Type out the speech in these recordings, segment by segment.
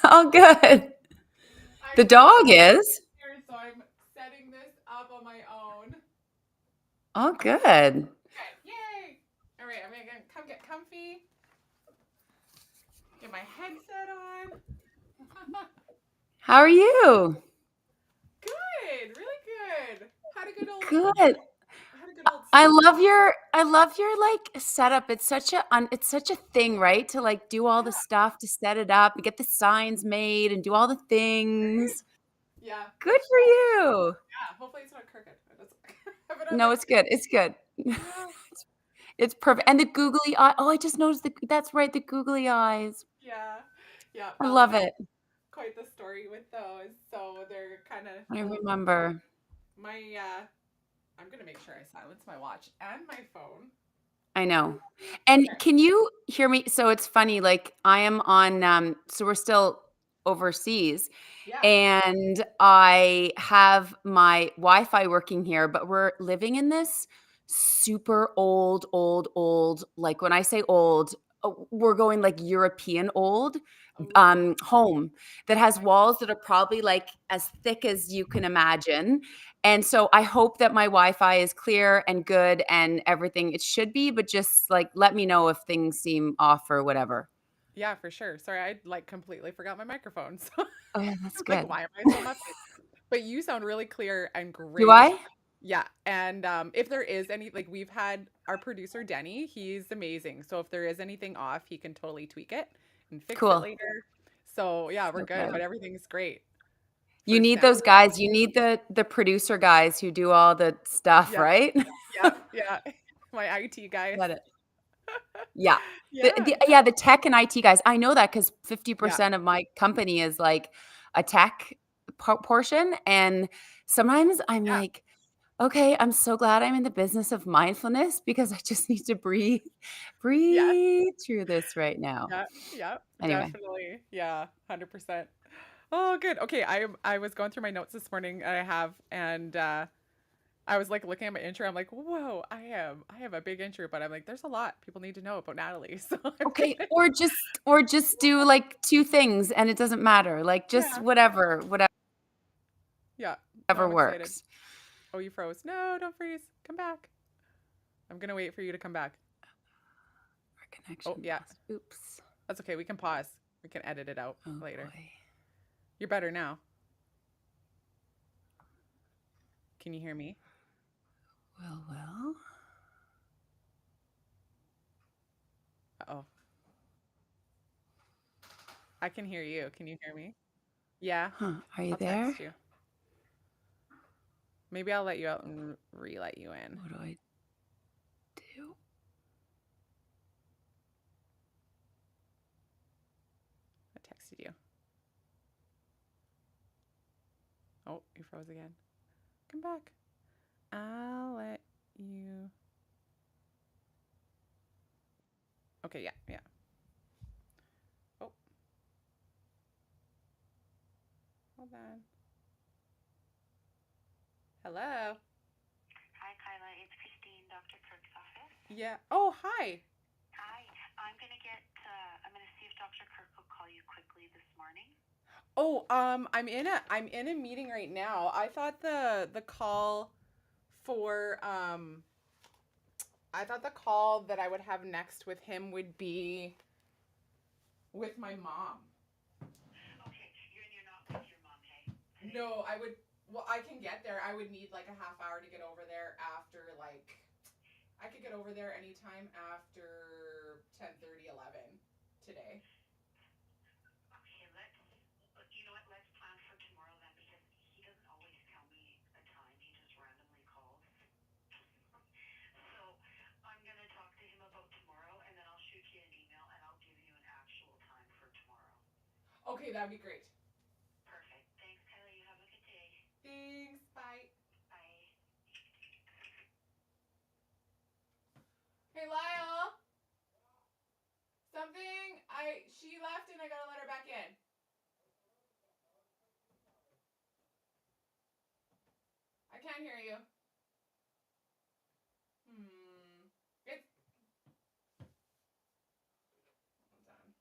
Oh, good. I The got dog is. here, so I'm setting this up on my own. Oh, good. Good. Yay! All right, I'm gonna come get comfy. Get my headset on. How are you? Good, really good. Had a good old Good. had a good old sleep. I love your like setup. It's such a thing, right? To like do all the Yeah, stuff to set it up and get the signs made and do all the right? things. Yeah. Good for Oh, you. yeah. Hopefully it's not crooked. But I'm No, like, it's good. It's good. yeah, It's perfect. And the googly eye. Oh, I just noticed that's right, the googly eyes. yeah, yeah. I That was love it. quite the story with those. So they're kind of I well, remember. my I'm gonna make sure I silence my watch and my phone. I know. And Okay. can you hear me? So it's funny, like I am on so we're still overseas Yeah. and I have my Wi-Fi working here, but we're living in this super old, like when I say old, we're going like European old Oh, home that has I walls that are probably like as thick as you can imagine. And so I hope that my Wi-Fi is clear and good and everything it should be, but just like let me know if things seem off or whatever. yeah, for sure. Sorry, I like completely forgot my microphone. So Oh yeah, that's like, good. why am I so muffled? But you sound really clear and Do great. I? Yeah. And if there is any, like we've had our producer Denny, he's amazing. So if there is anything off, he can totally tweak it and fix it Cool. later. So yeah, we're So good. But good. everything's great You for need sound. those guys. You need the producer guys who do all the stuff, Yep. right? Yep. Yeah. My IT guys. Got it. Yeah. Yeah. Yeah, the tech and IT guys. I know that because Yeah. 50% of my company is like a tech portion. And sometimes I'm Yeah. like, okay, I'm so glad I'm in the business of mindfulness because I just need to Yes. breathe through this right now. Yeah. Yeah. Anyway. Definitely. Yeah. 100%. Oh, good. Okay. I was going through my notes this morning and I have and I was like looking at my intro. I'm like, whoa, I have a big intro, but I'm like, there's a lot people need to know about Natalie. So I'm Okay, gonna or just do like two things and it doesn't matter. Like just yeah. Yeah. No, whatever I'm excited. works. Oh, you froze. No, don't freeze. Come back. I'm gonna wait for you to come back. Our Oh, connection yeah. lost. Oops. That's okay. We can pause. We can edit it out Oh later. boy. You're better now. Can you hear me? Well. Uh-oh. I can hear you. Can you hear me? Yeah. Huh. Are you I'll there? text you. Maybe I'll let you out and re-let you in. What do I do? I texted you. Oh, you froze again. Come back. I'll let you. Okay, yeah, yeah. Oh, hold on. Hello. Hi, Kyla. It's Christine, Dr. Kirk's office. Yeah. Oh, hi. Hi. I'm gonna see if Dr. Kirk will call you quickly this morning. Oh, I'm in a meeting right now. I thought the call for I thought the call that I would have next with him would be with my mom. Okay, you're not with your mom, hey? Today? No, I would. Well, I can get there. I would need like a half hour to get over there after like. I could get over there anytime after 10:30, 11 today. Okay, you know what, let's plan for tomorrow then because he doesn't always tell me a time. He just randomly calls. So I'm gonna talk to him about tomorrow and then I'll shoot you an email and I'll give you an actual time for tomorrow. Okay, that'd be great. Perfect. Thanks, Kyla. You have a good day. Thanks. Bye. Bye. Hey, Lyle. Something. She left and I gotta let her back in. I can't hear you. It's hold on.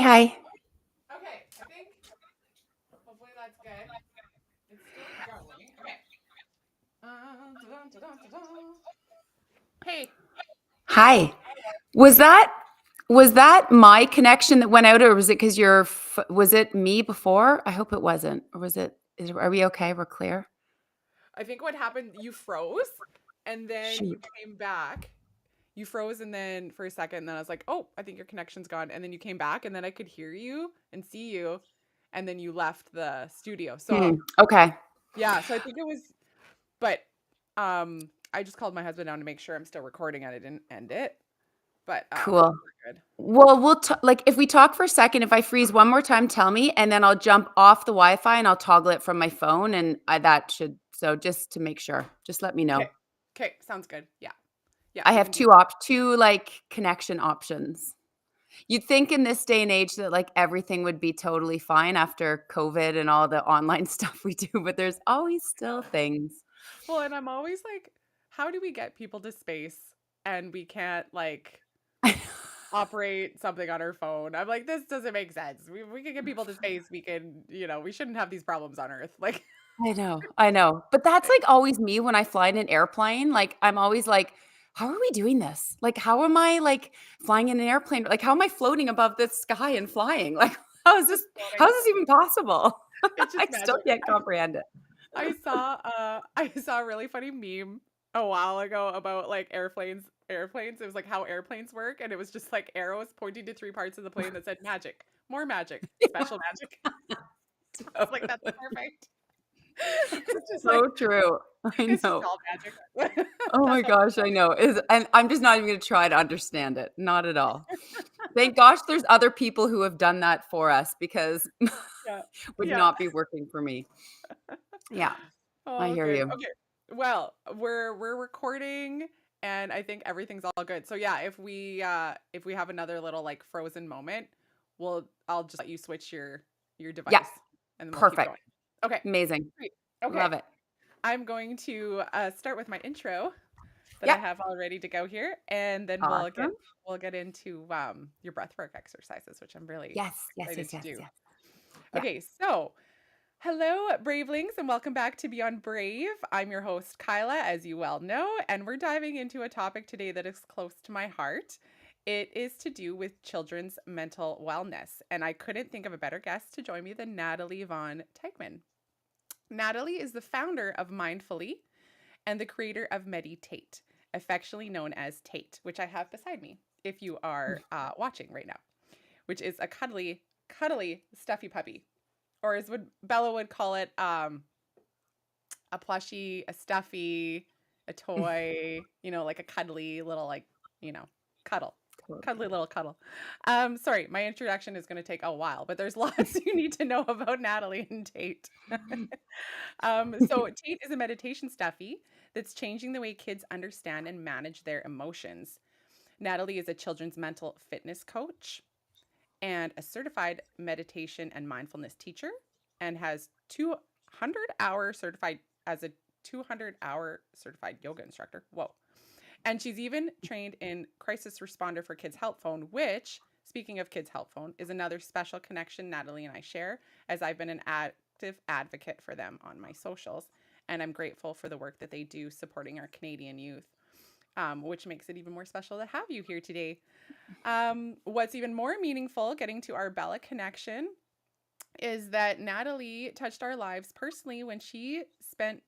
Hi. Okay, I think hopefully that's good. It's still going. Okay. Da-dun. Hey, Hi. Was that was that my connection that went out, or was it because was it me before? I hope it wasn't. Or was it are we okay? We're clear? I think what happened, you froze and then you Shoot. came back. You froze and then for a second, and then I was like, oh, I think your connection's gone. And then you came back and then I could hear you and see you. And then you left the studio. So Okay. yeah, so I think it was, but I just called my husband down to make sure I'm still recording and I didn't end it. But Cool. we're good. Well, like if we talk for a second, if I freeze one more time, tell me, and then I'll jump off the Wi-Fi and I'll toggle it from my phone, and that should just to make sure. Just let me know. Okay. Okay, sounds good. Yeah. Yeah, I we have can do that. two like connection options. You'd think in this day and age that like everything would be totally fine after COVID and all the online stuff we do, but there's always still things. Well, and I'm always like, how do we get people to space and we can't like operate something on our phone? I'm like, this doesn't make sense. We can get people to space. We can, we shouldn't have these problems on Earth. Like, I know. But that's like always me when I fly in an airplane. Like I'm always like, how are we doing this? Like, how am I like flying in an airplane? Like, how am I floating above the sky and flying? Like, just how floating. is this even possible? It's I just still magic. can't comprehend it. I saw a really funny meme a while ago about like airplanes. It was like how airplanes work, and it was just like arrows pointing to three parts of the plane that said magic, more magic, special magic. I was like, that's perfect. It's just like So true. I it's just know. all magic. Oh my That's all. gosh, I know. And I'm just not even going to try to understand it. Not at all. Thank gosh there's other people who have done that for us because Yeah. would Yeah. not be working for me. Yeah, I Oh, hear good. you. Okay. Well, we're recording and I think everything's all good. So yeah, if we have another little like frozen moment, I'll just let you switch your Yeah, device and then we'll keep perfect. going. Okay. Amazing. Great. Okay. Love it. I'm going to start with my intro that I Yeah. have all ready to go here, and then Awesome. we'll get into your breath work exercises, which I'm really Yes, yes, excited yes, to yes, do. yes. Yeah. Okay, so hello, Bravelings, and welcome back to Beyond Brave. I'm your host, Kyla, as you well know, and we're diving into a topic today that is close to my heart. It is to do with children's mental wellness, and I couldn't think of a better guest to join me than Natalie von Teichman. Natalie is the founder of Mindfully and the creator of TATE, affectionately known as TATE, which I have beside me if you are watching right now, which is a cuddly, stuffy puppy, or as Bella would call it, a plushie, a stuffy, a toy, like a cuddly little, like, you know, cuddle. Cool. Cuddly little cuddle. Sorry, my introduction is going to take a while, but there's lots you need to know about Natalie and Tate. So Tate is a meditation stuffy that's changing the way kids understand and manage their emotions. Natalie is a children's mental fitness coach and a certified meditation and mindfulness teacher and has 200-hour certified as a 200-hour certified yoga instructor. Whoa. And she's even trained in crisis responder for Kids Help Phone, which, speaking of Kids Help Phone, is another special connection Natalie and I share, as I've been an active advocate for them on my socials. And I'm grateful for the work that they do supporting our Canadian youth, which makes it even more special to have you here today. What's even more meaningful, getting to our Bella connection, is that Natalie touched our lives personally when she spent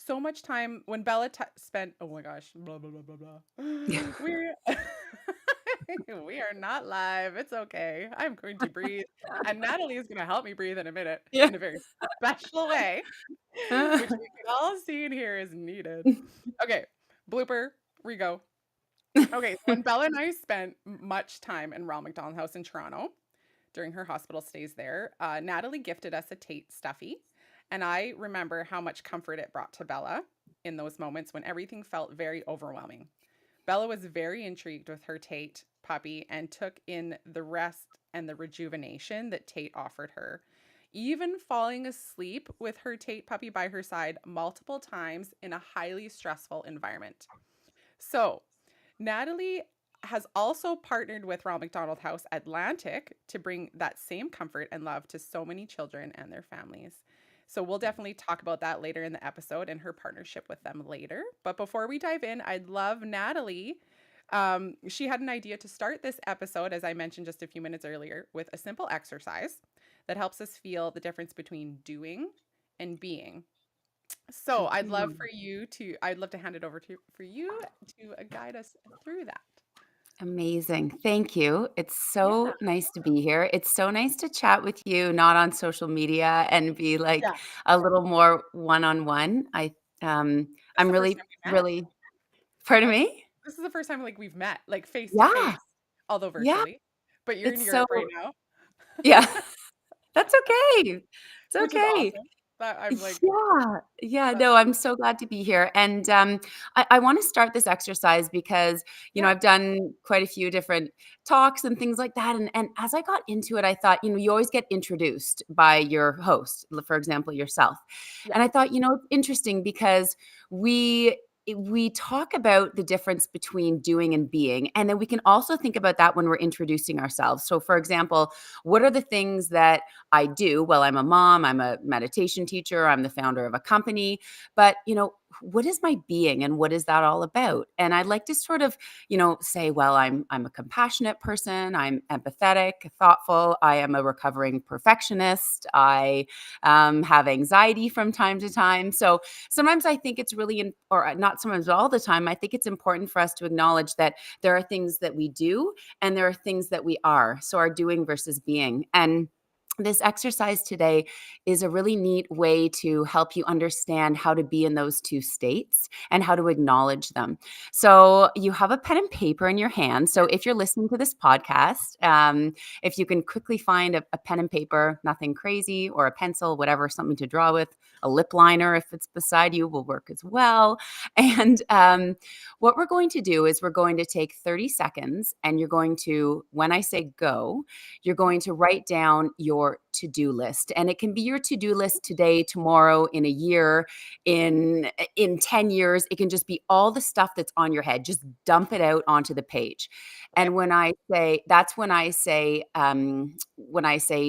so much time when Bella spent, oh my gosh, blah blah blah blah blah. We're we are not live. It's okay. I'm going to breathe, and Natalie is going to help me breathe in a minute Yeah. in a very special way, which we can all see and hear is needed. Okay, blooper. We go. Okay, so when Bella and I spent much time in Ronald McDonald House in Toronto during her hospital stays there, Natalie gifted us a Tate stuffy. And I remember how much comfort it brought to Bella in those moments when everything felt very overwhelming. Bella was very intrigued with her Tate puppy and took in the rest and the rejuvenation that Tate offered her, even falling asleep with her Tate puppy by her side multiple times in a highly stressful environment. So, Natalie has also partnered with Ronald McDonald House Atlantic to bring that same comfort and love to so many children and their families. So we'll definitely talk about that later in the episode and her partnership with them later. But before we dive in, I'd love Natalie. She had an idea to start this episode, as I mentioned just a few minutes earlier, with a simple exercise that helps us feel the difference between doing and being. So I'd love to hand it over to for you to guide us through that. Amazing. Thank you. It's Yeah. so nice to be here. It's so nice to chat with you, not on social media and be like Yeah. a little more one-on-one. This is I'm the first really, time we met. really, pardon me? This is the first time like we've met, like face to Yeah. face, although Yeah. virtually. But you're in It's so, Europe right now, yeah, that's okay. It's which is okay. awesome. That I'm like, Yeah. Yeah, that's no, really I'm so glad to be here, and, I wanna start this exercise because, yeah, I've done quite a few different talks and things like that, and as I got into it, I thought, you always get introduced by your host, for example, yourself, yeah, and I thought, it's interesting because we we talk about the difference between doing and being, and then we can also think about that when we're introducing ourselves. So, for example, what are the things that I do? Well, I'm a mom, I'm a meditation teacher, I'm the founder of a company, but what is my being and what is that all about? And I'd like to sort of, say, well, I'm a compassionate person, I'm empathetic, thoughtful, I am a recovering perfectionist, I have anxiety from time to time. So sometimes I think it's really, or not sometimes, all the time, I think it's important for us to acknowledge that there are things that we do and there are things that we are. So our doing versus being. And this exercise today is a really neat way to help you understand how to be in those two states and how to acknowledge them. So, you have a pen and paper in your hand. So, if you're listening to this podcast, if you can quickly find a pen and paper, nothing crazy, or a pencil, whatever, something to draw with, a lip liner, if it's beside you, will work as well. And what we're going to do is we're going to take 30 seconds and you're going to, when I say go, you're going to write down your to-do list. And it can be your to-do list today, tomorrow, in a year, in 10 years. It can just be all the stuff that's on your head. Just dump it out onto the page. okay, And when I say, that's when I say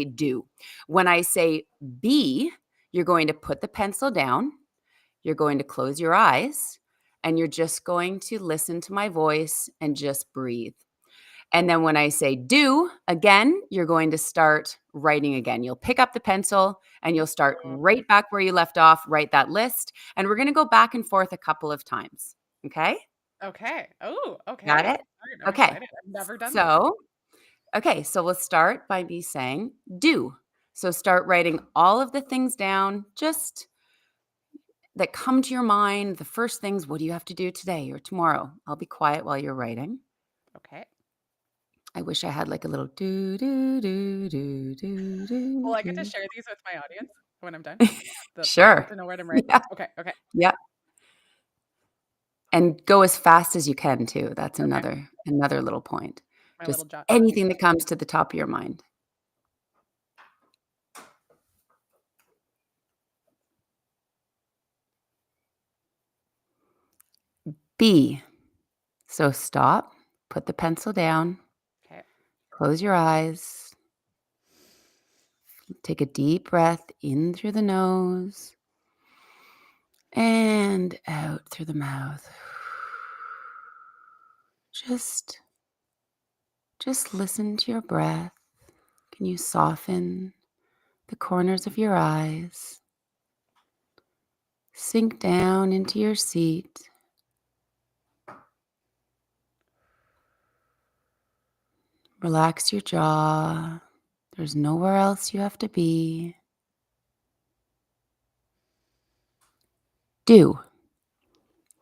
do. When I say be, you're going to put the pencil down, you're going to close your eyes, and you're just going to listen to my voice and just breathe. And then when I say do, again, you're going to start writing again. You'll pick up the pencil and you'll start oh, right back where you left off, write that list. And we're going to go back and forth a couple of times. Okay? okay, oh, Got okay. it? All right, I'm Okay. excited. I've never done this. So, so we'll start by me saying do. So start writing all of the things down just that come to your mind. The first things, what do you have to do today or tomorrow? I'll be quiet while you're writing. Okay. I wish I had like a little do do do do do do Well, I get to do. share these with my audience when I'm done. They'll get Sure. to know what I'm writing. Yeah. Okay, okay, Yeah. And go as fast as you can too. That's okay. another little point. My little Just jot pad. anything that comes to the top of your mind. B. So stop, put the pencil down, Okay. close your eyes, take a deep breath in through the nose and out through the mouth. Just just listen to your breath. Can you soften the corners of your eyes? Sink down into your seat. Relax your jaw. There's nowhere else you have to be. Do.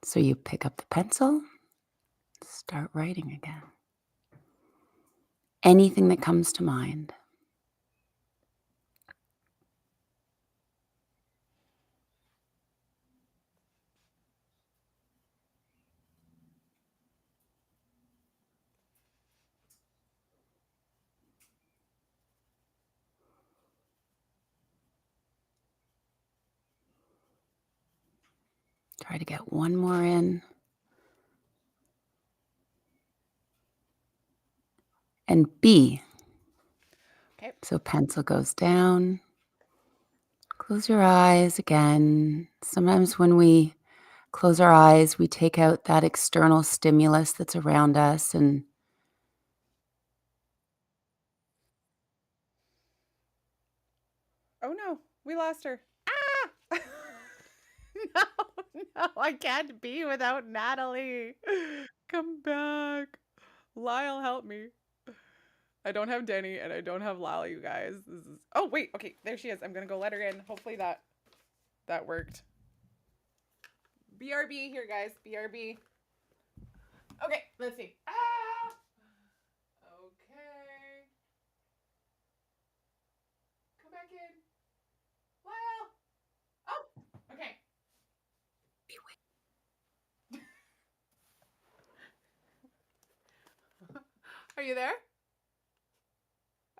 So you pick up the pencil, start writing again. Anything that comes to mind. Try to get one more in. and B. Okay. So pencil goes down. Close your eyes again. Sometimes when we close our eyes, we take out that external stimulus that's around us and Oh no, we lost her. Ah! No, no, I can't be without Natalie. Come back. Lyle, help me. I don't have Denny and I don't have Lyle, you guys. This is Oh, wait. Okay, there she is. I'm going to go let her in. Hopefully that worked. BRB here, guys. BRB. Okay, let's see. Ah! Okay. Come back in. Lyle. Oh, okay. Are you there?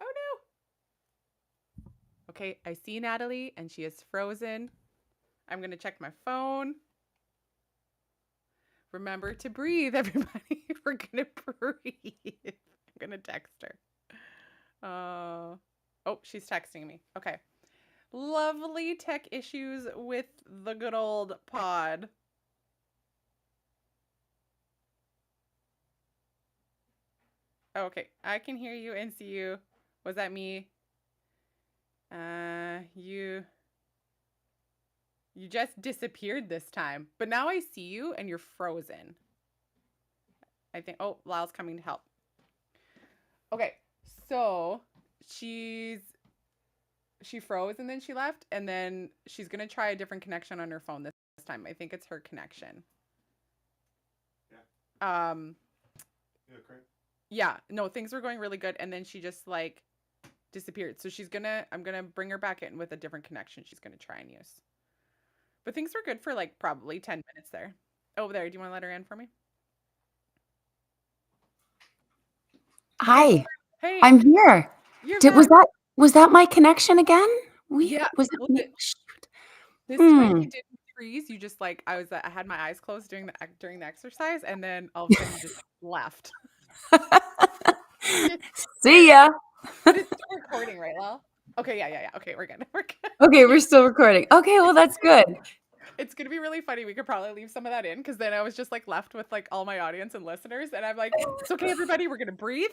Oh no. Okay, I see Natalie and she is frozen. I'm going to check my phone. Remember to breathe, everybody. We're going to breathe. I'm going to text her. Oh, she's texting me. Okay. Lovely tech issues with the good old pod. Okay, I can hear you and see you. Was that me? You just disappeared this time, but now I see you and you're frozen. I think, oh, Lyle's coming to help. Okay, so she froze and then she left, and then she's gonna try a different connection on her phone this time. I think it's her connection. Yeah. Yeah, great. Yeah, no, things were going really good, and then she just like disappeared. So I'm gonna bring her back in with a different connection she's gonna try and use. But things were good for like probably 10 minutes there. Over there, do you want to let her in for me? hi, Hey, I'm here. you're Was back. that my connection again? Yeah. Was that Well, me? this time Hmm. you didn't freeze. You just like I had my eyes closed during the exercise, and then all of a sudden you just left. See ya. But it's still recording, right, Lal? Okay, yeah. Okay, we're good. We're good. Okay, we're still recording. Okay, well that's good. It's gonna be really funny. We could probably leave some of that in because then I was just like left with like all my audience and listeners, and I'm like, it's okay, everybody. We're gonna breathe.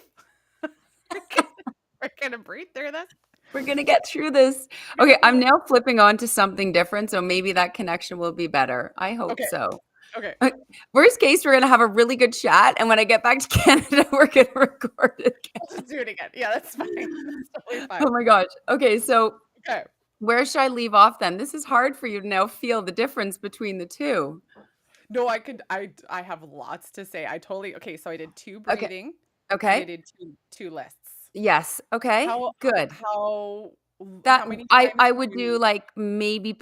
we're gonna breathe through this. We're gonna get through this. Okay, I'm now flipping on to something different, so maybe that connection will be better. I hope Okay. so. Okay. Worst case, we're gonna have a really good chat, and when I get back to Canada, we're gonna record it again. Let's just do it again. Yeah, that's fine. That's totally fine. Oh my gosh. Okay, so Okay. where should I leave off then? This is hard for you to now feel the difference between the two. No, I have lots to say. Okay, so I did 2 Okay. breathing and I Okay. did two lists. Yes. Okay. How Good. how That how many times I did would do you like maybe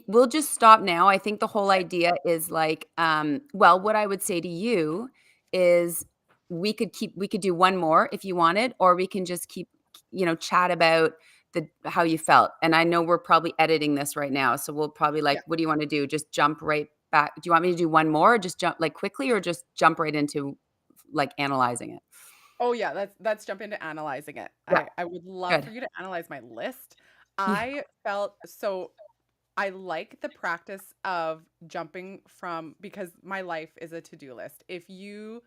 we'll just stop now. I think the whole Okay. idea is like well, what I would say to you is we could do one more if you wanted, or we can just keep chat about how you felt. And I know we're probably editing this right now, so we'll probably Yeah. like, what do you want to do? Just jump right back. Do you want me to do one more, or just jump like quickly, or just jump right into like analyzing it? Oh yeah, let's jump into analyzing it. Yeah, I would love good. for you to analyze my list. Yeah. I felt so I like the practice of jumping from because my life is a to-do list. If you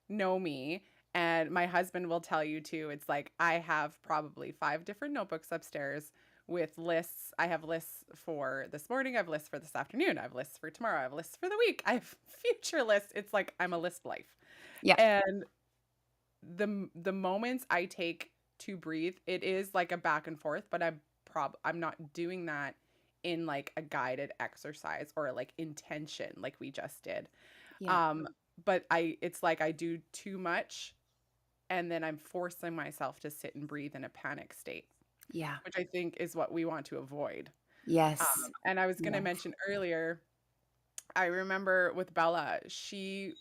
know me, and my husband will tell you too, it's like I have probably 5 different notebooks upstairs with lists. I have lists for this morning, I have lists for this afternoon, I have lists for tomorrow, I have lists for the week, I have future lists. It's like I'm a list life. Yeah. And the moments I take to breathe, it is like a back and forth, but I'm not doing that in like a guided exercise or like intention like we just did. Yeah. But it's like I do too much and then I'm forcing myself to sit and breathe in a panic state, Yeah. which I think is what we want to avoid. Yes. And I was going to Yes. mention earlier, I remember with Bella, she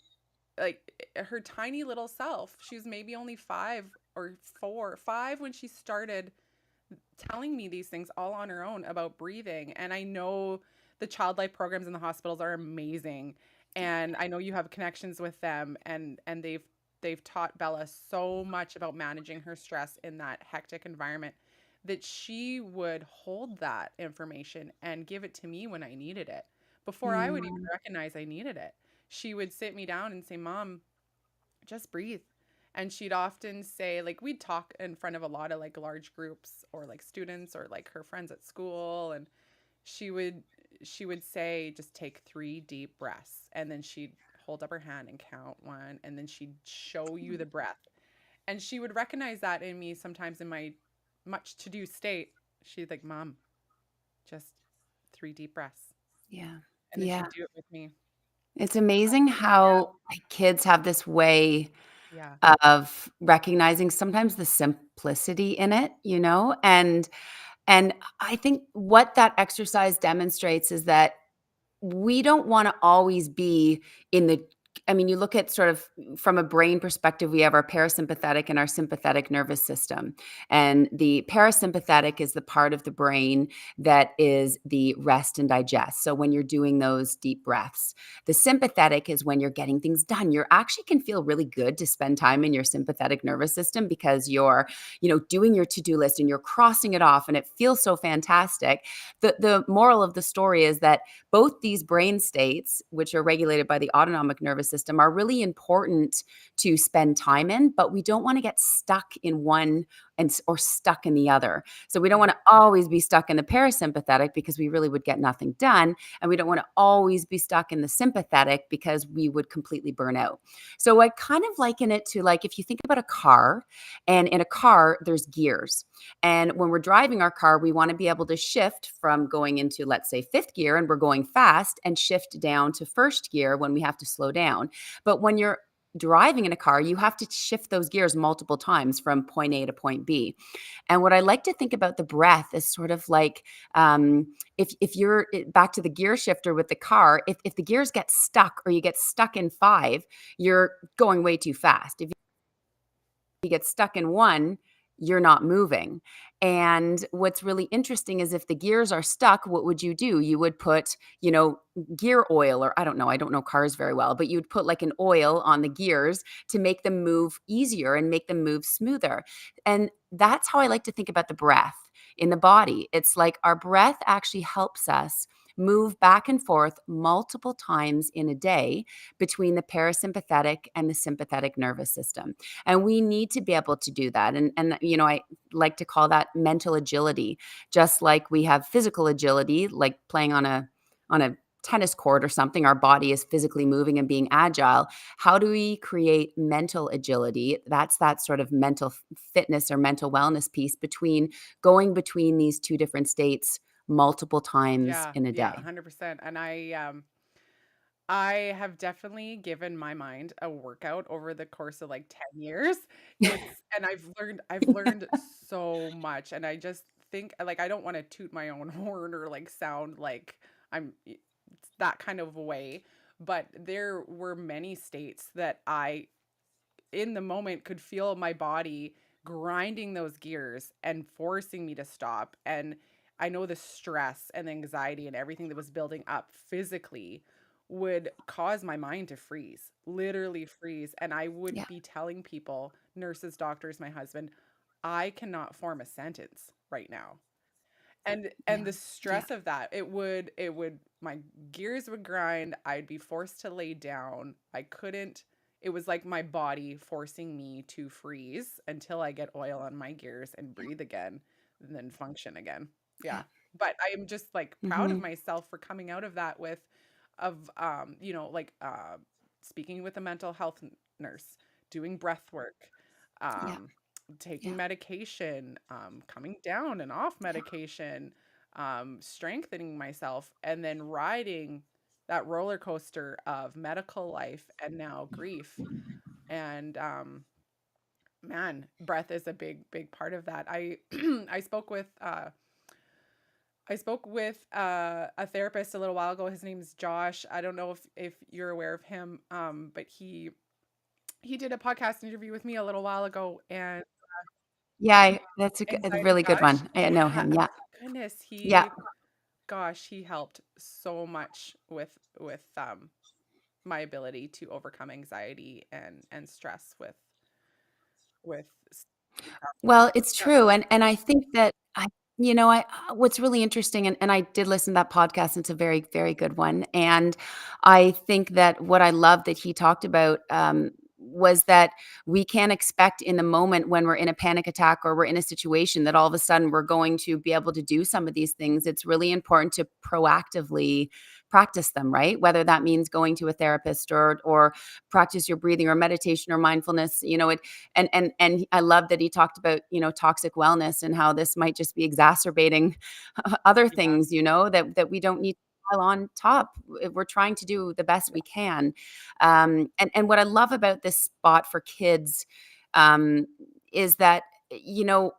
like her tiny little self, she was maybe only 5 when she started telling me these things all on her own about breathing. And I know the child life programs in the hospitals are amazing, and I know you have connections with them, and they've taught Bella so much about managing her stress in that hectic environment that she would hold that information and give it to me when I needed it before I would even Mm, recognize I needed it. She would sit me down and say, "Mom, just breathe." And she'd often say, like, we'd talk in front of a lot of like large groups or like students or like her friends at school, and she would she would say, just take 3 deep breaths, and then she'd hold up her hand and count one, and then she'd show you the breath. And she would recognize that in me sometimes in my much to do state. She'd like, "Mom, just 3 deep breaths." yeah. And then Yeah. she'd do it with me. It's amazing how like, kids have this way Yeah. of recognizing sometimes the simplicity in it, you know? And I think what that exercise demonstrates is that we don't wanna always be in the I mean, you look at sort of from a brain perspective, we have our parasympathetic and our sympathetic nervous system. And the parasympathetic is the part of the brain that is the rest and digest. So when you're doing those deep breaths, the sympathetic is when you're getting things done. You actually can feel really good to spend time in your sympathetic nervous system because you're, doing your to-do list and you're crossing it off and it feels so fantastic. The moral of the story is that both these brain states, which are regulated by the autonomic nervous system, are really important to spend time in, but we don't want to get stuck in one or stuck in the other. So we don't Yeah. want to always be stuck in the parasympathetic because we really would get nothing done. And we don't want to always be stuck in the sympathetic because we would completely burn out. So I kind of liken it to like if you think about a car, and in a car, there's gears. And when we're driving our car, we want to be able to shift from going into, let's say, fifth gear and we're going fast and shift down to first gear when we have to slow down. But when you're driving in a car, you have to shift those gears multiple times from point A to point B. And what I like to think about the breath is sort of like if you're back to the gear shifter with the car, if the gears get stuck or you get stuck in five, you're going way too fast. If you get stuck in one, you're not moving. And what's really interesting is if the gears are stuck, what would you do? You would put, gear oil, or I don't know cars very well, but you'd put like an oil on the gears to make them move easier and make them move smoother. And that's how I like to think about the breath in the body. It's like our breath actually helps us move back and forth multiple times in a day between the parasympathetic and the sympathetic nervous system. And we need to be able to do that. And I like to call that mental agility, just like we have physical agility, like playing on a tennis court or something. Our body is physically moving and being agile. How do we create mental agility? That's that sort of mental fitness or mental wellness piece between these two different states multiple times Yeah. in a Yeah. day. 100%. And I have definitely given my mind a workout over the course of like 10 years. And I've learned so much, and I just think like I don't want to toot my own horn or like sound like it's that kind of way, but there were many states that I in the moment could feel my body grinding those gears and forcing me to stop. And I know the stress and anxiety and everything that was building up physically would cause my mind to freeze, literally freeze. And I Yeah. would be telling people, nurses, doctors, my husband, I cannot form a sentence right now. And Yeah. the Yeah. stress of that, it would my gears would grind, I'd be forced to lay down. I couldn't It was like my body forcing me to freeze until I get oil on my gears and Yeah. breathe again and then function again. Yeah. Yeah. But I am just like proud of Mhm. myself for coming out of that with of like speaking with a mental health nurse, doing breath work, Yeah. um taking Yeah. medication, coming down and off medication, strengthening myself, and then riding that roller coaster of medical life and now grief. And man, breath is a big, big part of that. I spoke with a therapist a little while ago. His name's Josh. I don't know if you're aware of him, but he did a podcast interview with me a little while ago, and Yeah, that's a Anxiety really good Josh? one. I know Yeah, him, oh yeah. my goodness, Yeah, gosh, he helped so much with my ability to overcome anxiety and stress with Well, it's yeah. true, and I think that I what's really interesting, and I did listen to that podcast, and it's a very, very good one, and I think that what I love that he talked about, was that we can't expect in the moment when we're in a panic attack or we're in a situation that all of a sudden we're going to be able to do some of these things. It's really important to proactively practice them, right? Whether that means going to a therapist or practice your breathing or meditation or mindfulness, and I love that he talked about, toxic wellness and how this might just be exacerbating other Yeah. things, that we don't need to pile on top. We're trying to do the best we can. And what I love about this spot for kids, um, is that, you know,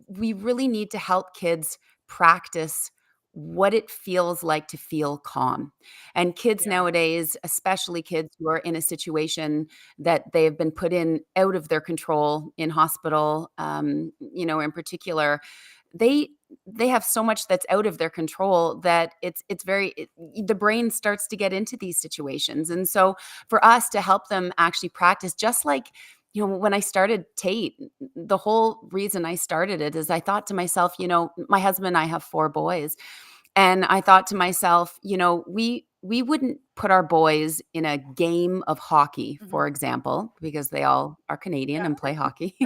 we really need to help kids practice what it feels like to feel calm. And kids Yeah. nowadays, especially kids who are in a situation that they have been put in out of their control in hospital, in particular, they they have so much that's out of their control that the brain starts to get into these situations. And so for us to help them actually practice, just like, when I started Tate, the whole reason I started it is I thought to myself, my husband and I have 4 boys, and I thought to myself, we wouldn't put our boys in a game of hockey, Mhm. for example, because they all are Canadian Yeah. and play hockey.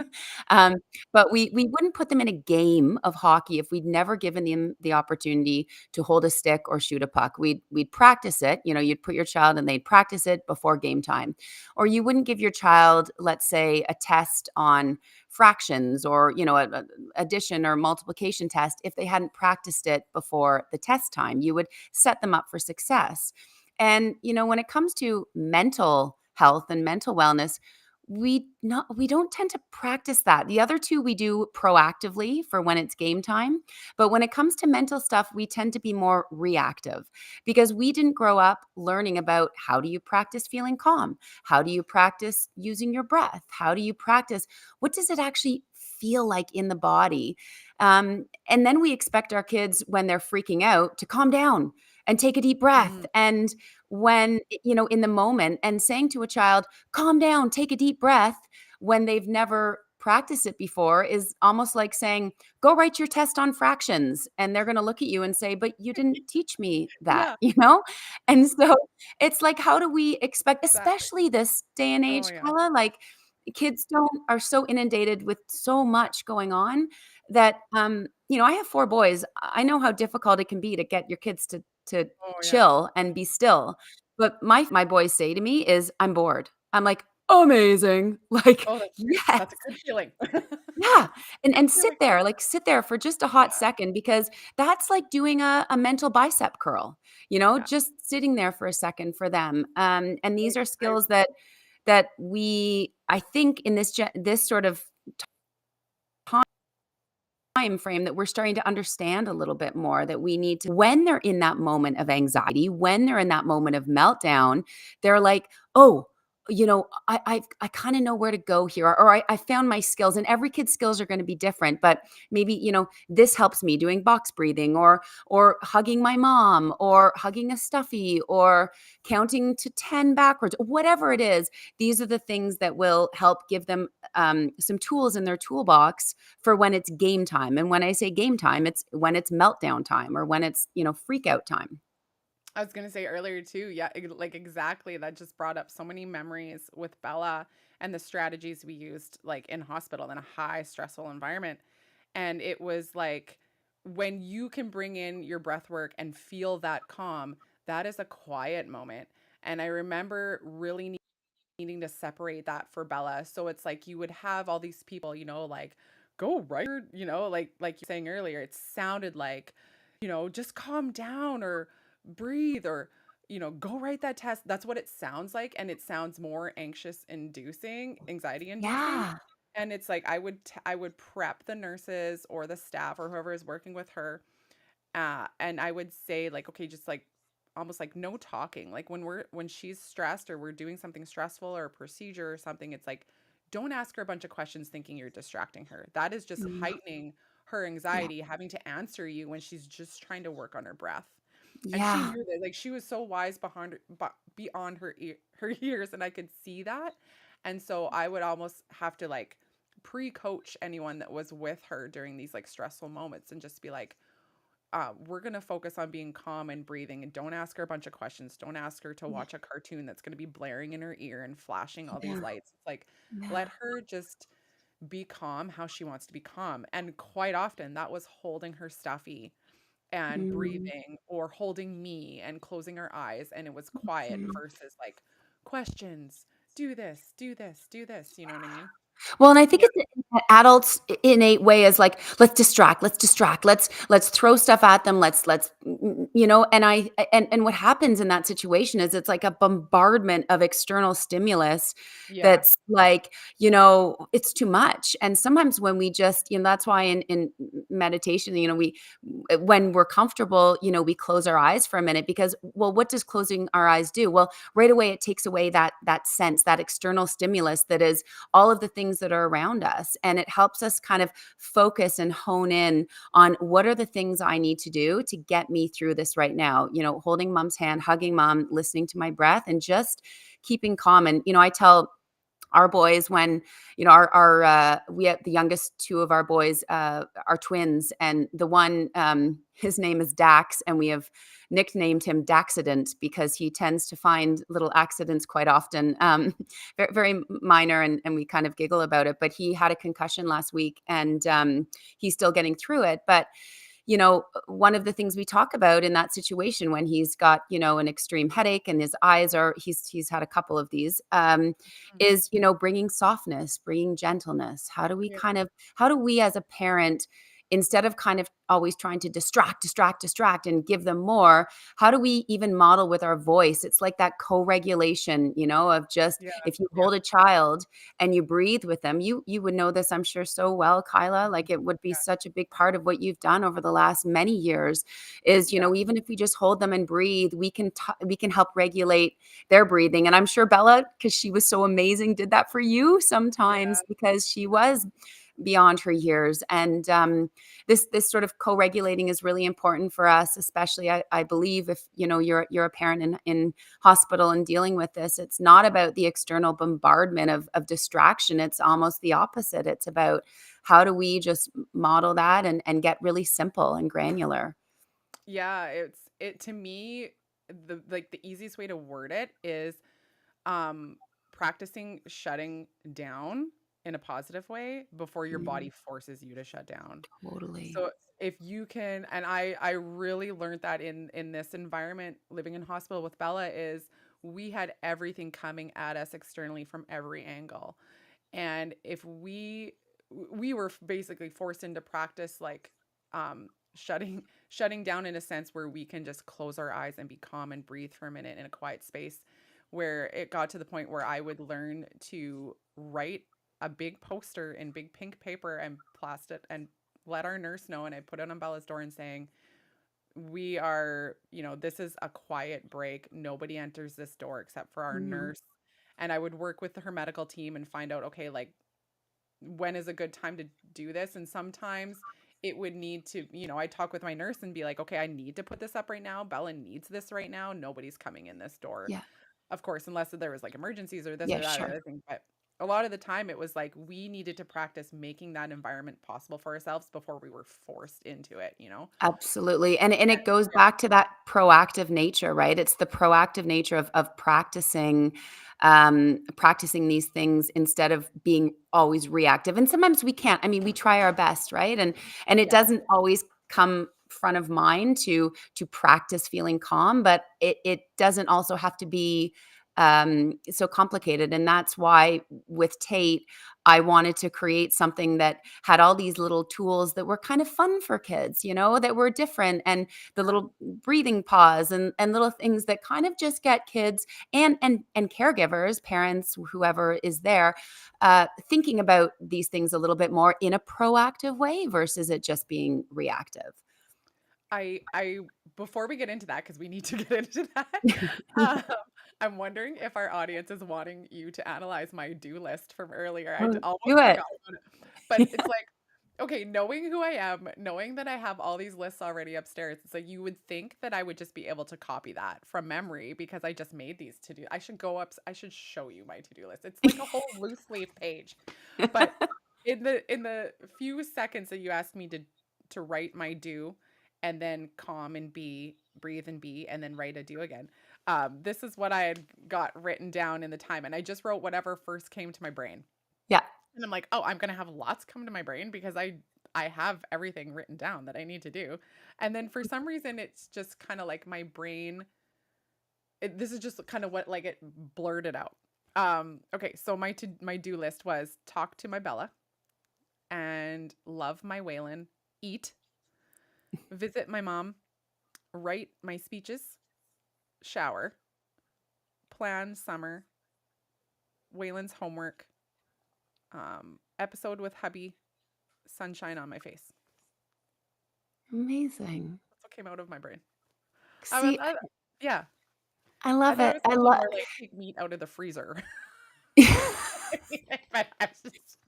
um, but we wouldn't put them in a game of hockey if we'd never given them the opportunity to hold a stick or shoot a puck. We'd practice it. You'd put your child and they'd practice it before game time. Or you wouldn't give your child, let's say, a test on fractions or a addition or multiplication test if they hadn't practiced it before the test time. You would set them up for success. And when it comes to mental health and mental wellness, we don't tend to practice that. The other two we do proactively for when it's game time, but when it comes to mental stuff, we tend to be more reactive because we didn't grow up learning about how do you practice feeling calm? How do you practice using your breath? How do you practice, what does it actually feel like in the body? And then we expect our kids when they're freaking out to calm down and take a deep breath. Mm. And when, in the moment, and saying to a child, calm down, take a deep breath, when they've never practiced it before is almost like saying, go write your test on fractions. And they're going to look at you and say, but you didn't teach me that, Yeah, And so it's like, how do we expect, exactly. especially this day and Oh, age, yeah. Kyla, like kids don't are so inundated with so much going on that I have 4 boys. I know how difficult it can be to get your kids to Oh, yeah. chill and be still. But my boys say to me is, "I'm bored." I'm like, "Amazing." Like, Oh, that's great. yes. That's a good feeling. Yeah, and Good feeling. sit there for just a hot Yeah, second because that's like doing a mental bicep curl, yeah. just sitting there for a second for them. And these are I skills that I think in this sort of time frame that we're starting to understand a little bit more, that we need to, when they're in that moment of anxiety, when they're in that moment of meltdown, they're like, oh, I kind of know where to go here, or I found my skills. And every kid's skills are going to be different, but maybe this helps me doing box breathing, or hugging my mom, or hugging a stuffy, or counting to 10 backwards, whatever it is. These are the things that will help give them some tools in their toolbox for when it's game time. And when I say game time, it's when it's meltdown time or when it's, freak out time. was gonna say earlier too, yeah, like exactly. That just brought up so many memories with Bella and the strategies we used like in hospital in a high stressful environment. And it was like when you can bring in your breath work and feel that calm, that is a quiet moment. And I remember really needing to separate that for Bella. So it's like you would have all these people, like go right, like you were saying earlier, it sounded like, just calm down or breathe or go write that test. That's what it sounds like, and it sounds more anxious inducing, anxiety inducing. Yeah. And it's like I would prep the nurses or the staff or whoever is working with her, and I would say like, okay, just like almost like no talking. Like when she's stressed or we're doing something stressful or a procedure or something, it's like don't ask her a bunch of questions thinking you're distracting her. That is just Mm, heightening her yeah. anxiety having to answer you when she's just trying to work on her breath. And she Yeah. knew that, like, she was so wise beyond her years, and I could see that. And so I would almost have to like pre-coach anyone that was with her during these like stressful moments and just be like, we're going to focus on being calm and breathing, and don't ask her a bunch of questions. Don't ask her to Yeah. watch a cartoon that's going to be blaring in her ear and flashing all these Yeah. lights. It's like, let Yeah. her just be calm how she wants to be calm. And quite often that was holding her stuffy and Mm, breathing, or holding me and closing our eyes, and it was quiet mm. versus like questions, do this, do this, do this, you know what I mean? Well, and I think Yeah. it's in that adults' innate way is like, let's distract, let's throw stuff at them, and and what happens in that situation is it's like a bombardment of external stimulus Yeah. that's like, it's too much. And sometimes when we just, that's why in meditation, we when we're comfortable, we close our eyes for a minute because, well, what does closing our eyes do? Well, right away it takes away that sense, that external stimulus that is all of the things that are around us. And it helps us kind of focus and hone in on what are the things I need to do to get me through this right now. Holding mom's hand, hugging mom, listening to my breath, and just keeping calm. And, I tell our boys when we have the youngest two of our boys are twins, and the one his name is Dax, and we have nicknamed him Daxident because he tends to find little accidents quite often, very, very minor, and we kind of giggle about it, but he had a concussion last week, and he's still getting through it. But one of the things we talk about in that situation when he's got, an extreme headache and his eyes are, he's had a couple of these, Mm. is, bringing softness, bringing gentleness. Yeah. How do we as a parent, instead of kind of always trying to distract and give them more, how do we even model with our voice? It's like that co-regulation, of just, Yeah. if you Yeah. hold a child and you breathe with them, you would know this, I'm sure, so well, Kyla. Like, it would be Yeah. such a big part of what you've done over the last many years is, Yeah. even if we just hold them and breathe, we can help regulate their breathing. And I'm sure Bella, because she was so amazing, did that for you Yeah. sometimes because she was beyond her years. And this sort of co-regulating is really important for us, especially I believe if you're a parent in hospital and dealing with this. It's not about the external bombardment of distraction. It's almost the opposite. It's about how do we just model that and get really simple and granular. Yeah, it to me, the easiest way to word it is um practicing shutting down in a positive way before your Mm, body forces you to shut down. totally. So if you can, and I really learned that in this environment living in hospital with Bella, is we had everything coming at us externally from every angle. And if we were basically forced into practice like shutting down in a sense where we can just close our eyes and be calm and breathe for a minute in a quiet space, where it got to the point where I would learn to write a big poster in big pink paper and plast it and let our nurse know, and I put it on Bella's door and saying, we are, this is a quiet break. Nobody enters this door except for our Mm, nurse. And I would work with her medical team and find out, okay, like, when is a good time to do this? And sometimes it would need to, I talk with my nurse and be like, okay, I need to put this up right now. Bella needs this right now. Nobody's coming in this door. yeah. Of course, unless there was like emergencies or this Yeah, or that or sure. other thing. But a lot of the time it was like we needed to practice making that environment possible for ourselves before we were forced into it. Absolutely, and And it goes yeah, back to that proactive nature, right? It's the proactive nature of practicing these things instead of being always reactive. And sometimes we can't. I mean, we try our best, right? And it yeah, doesn't always come front of mind to practice feeling calm, but it doesn't also have to be so complicated. And that's why with Tate, I wanted to create something that had all these little tools that were kind of fun for kids, that were different, and the yeah. little breathing pause and little things that kind of just get kids and caregivers, parents, whoever is there, thinking about these things a little bit more in a proactive way versus it just being reactive. I before we get into that, because we need to get into that, um, I'm wondering if our audience is wanting you to analyze my do list from earlier. Oh, Almost do it. forgot about it, but it's like Okay, knowing who I am, knowing that I have all these lists already upstairs, it's like you would think that I would just be able to copy that from memory because I just made these to do. I should go up, I should show you my to-do list. It's like a whole loose leaf page. But in the few seconds that you asked me to write my do and then calm and be, breathe and be, and then write a do again. This is what I had got written down in the time. And I just wrote whatever first came to my brain. Yeah. And I'm like, "Oh, I'm gonna have lots come to my brain because I have everything written down that I need to do." And then for some reason, it's just kind of like my brain. This is just kind of what like it blurted out. Okay, so my do list was talk to my Bella and love my Waylon, eat, visit my mom, write my speeches, shower, plan summer, Waylon's homework, episode with hubby, sunshine on my face. Amazing. That's what came out of my brain. I was, See, I, yeah, I I love thought it it. was I gonna be love more like take meat out of the freezer. But I was just,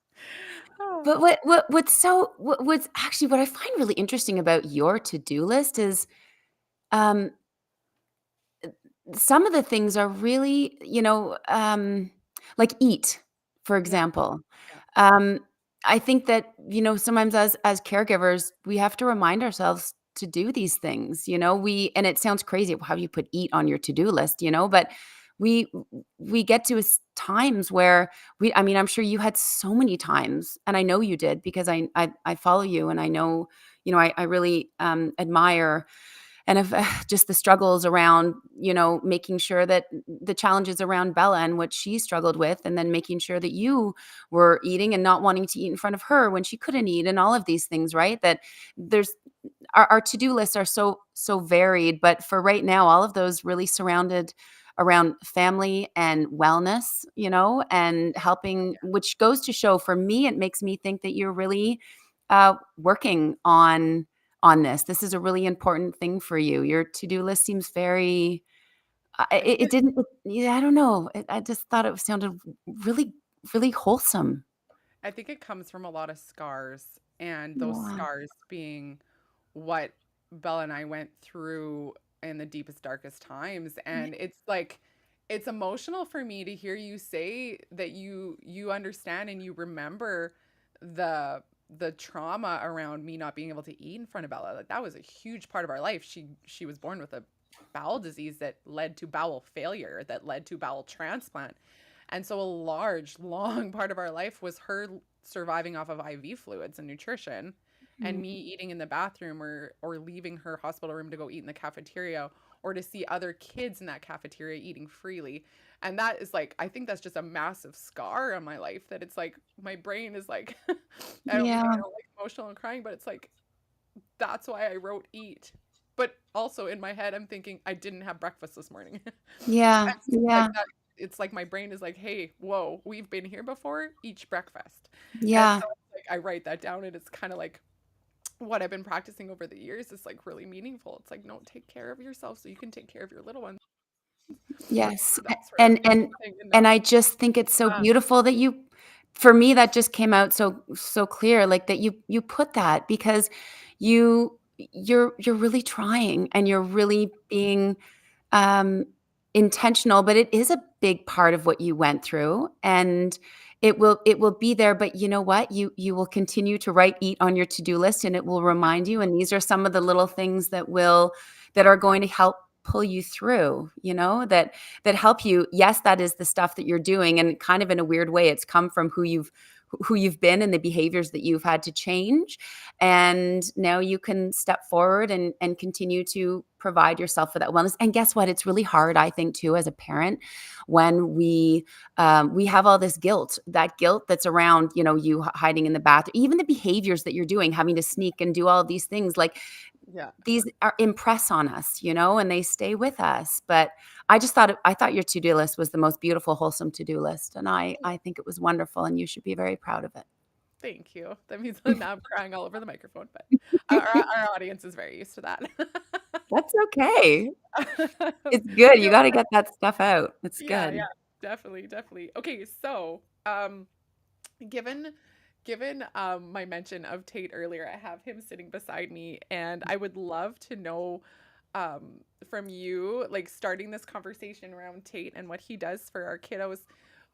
oh, But what's actually what I find really interesting about your to-do list is, um, some of the things are really, like eat, for yeah, example. yeah, Um, I think that, sometimes as caregivers, we have to remind ourselves to do these things, and it sounds crazy, how do you put eat on your to-do list, but we we get to times where I mean, I'm sure you had so many times, and I know you did because I follow you and I know, I really admire and of just the struggles around, making sure that the challenges around Bella and what she struggled with, and then making sure that you were eating and not wanting to eat in front of her when she couldn't eat, and all of these things, right? That there's our to-do lists are so varied, but for right now, all of those really surrounded around family and wellness, and helping, yeah. which goes to show for me, it makes me think that you're really working on this. This is a really important thing for you. Your to-do list seems very I think it didn't yeah, I don't know. I just thought it sounded really, really wholesome. I think it comes from a lot of scars, and those Yeah. scars being what Bella and I went through in the deepest, darkest times. And it's like, it's emotional for me to hear you say that you understand and you remember the the trauma around me not being able to eat in front of Bella. Like that was a huge part of our life. She was born with a bowel disease that led to bowel failure, that led to bowel transplant. And so a large, long part of our life was her surviving off of IV fluids and nutrition and Mm, me eating in the bathroom or leaving her hospital room to go eat in the cafeteria or to see other kids in that cafeteria eating freely. And that is like I think that's just a massive scar on my life that it's like my brain is like I don't mean yeah, I don't like emotional and crying, but it's like that's why I wrote eat. But also in my head I'm thinking I didn't have breakfast this morning. yeah, And so it's like yeah, that it's like my brain is like, "Hey, whoa, we've been here before, each breakfast." And yeah, so it's like I write that down and it's kind of like what I've been practicing over the years is like really meaningful. It's like, no, take care of yourself so you can take care of your little ones. yes, That sort of and and thing. And and now, I just think it's so uh, beautiful that you for me, that just came out so clear, like, that you put that because you're really trying and you're really being um, intentional, but it is a big part of what you went through, and it will be there. But you know what? You will continue to write eat on your to-do list, and it will remind you. And these are some of the little things that are going to help pull you through. That help you. Yes, that is the stuff that you're doing, and kind of in a weird way, it's come from who you've been and the behaviors that you've had to change, and now you can step forward and continue to provide yourself for that wellness. And guess what? It's really hard, I think, too, as a parent, when we have all this guilt, that guilt that's around, you hiding in the bathroom, even the behaviors that you're doing, having to sneak and do all of these things, like yeah. these are impress on us, and they stay with us. But I thought your to-do list was the most beautiful, wholesome to-do list, and I think it was wonderful, and you should be very proud of Thank you. That means now I'm crying all over the microphone, but our audience is very used to that. That's okay. It's good, you No, gotta get that stuff out. It's yeah, good. yeah, definitely, definitely. Okay, so given given my mention of Tate earlier, I have him sitting beside me, and I would love to know from you, like starting this conversation around Tate and what he does for our kiddos.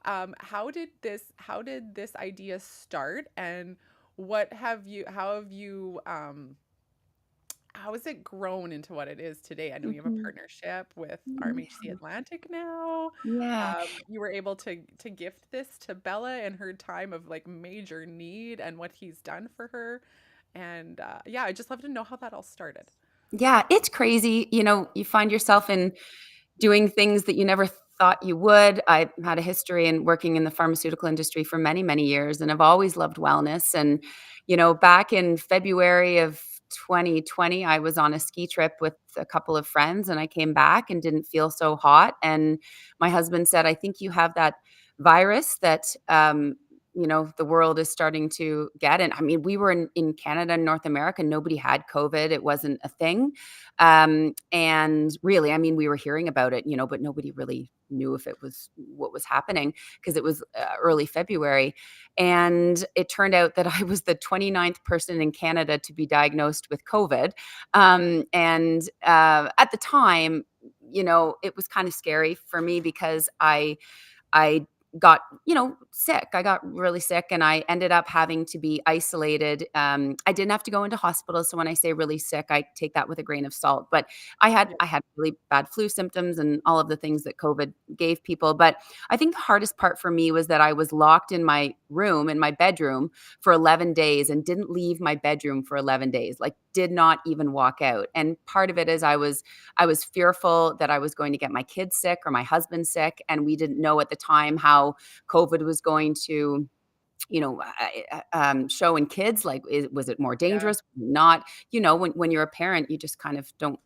How did this idea start, and how have you how has it grown into what it is today? I know you have a Mhm. partnership with RMHC Yeah. Atlantic now. Yeah. You were able to gift this to Bella in her time of like major need and what he's done for her. And yeah, I just love to know how that all started. Yeah, it's crazy. You find yourself in doing things that you never thought you would. I had a history in working in the pharmaceutical industry for many, many years, and I've always loved wellness. And, back in February of 2020, I was on a ski trip with a couple of friends, and I came back and didn't feel so hot. And my husband said, I think you have that virus that, the world is starting to get. And I mean, we were in Canada and North America. Nobody had COVID. It wasn't a thing. And really, I mean, we were hearing about it, but nobody really knew if it was what was happening because it was early February. And it turned out that I was the 29th person in Canada to be diagnosed with COVID. And at the time, it was kind of scary for me because I got, sick. I got really sick and I ended up having to be isolated. I didn't have to go into hospital. So when I say really sick, I take that with a grain of salt. But I had Yeah. I had really bad flu symptoms and all of the things that COVID gave people. But I think the hardest part for me was that I was locked in my room, in my bedroom for 11 days and didn't leave my bedroom for 11 days, like did not even walk out. And part of it is I was fearful that I was going to get my kids sick or my husband sick. And we didn't know at the time how COVID was going to, show in kids. Like, was it more Yeah. dangerous? Not, when you're a parent, you just kind of don't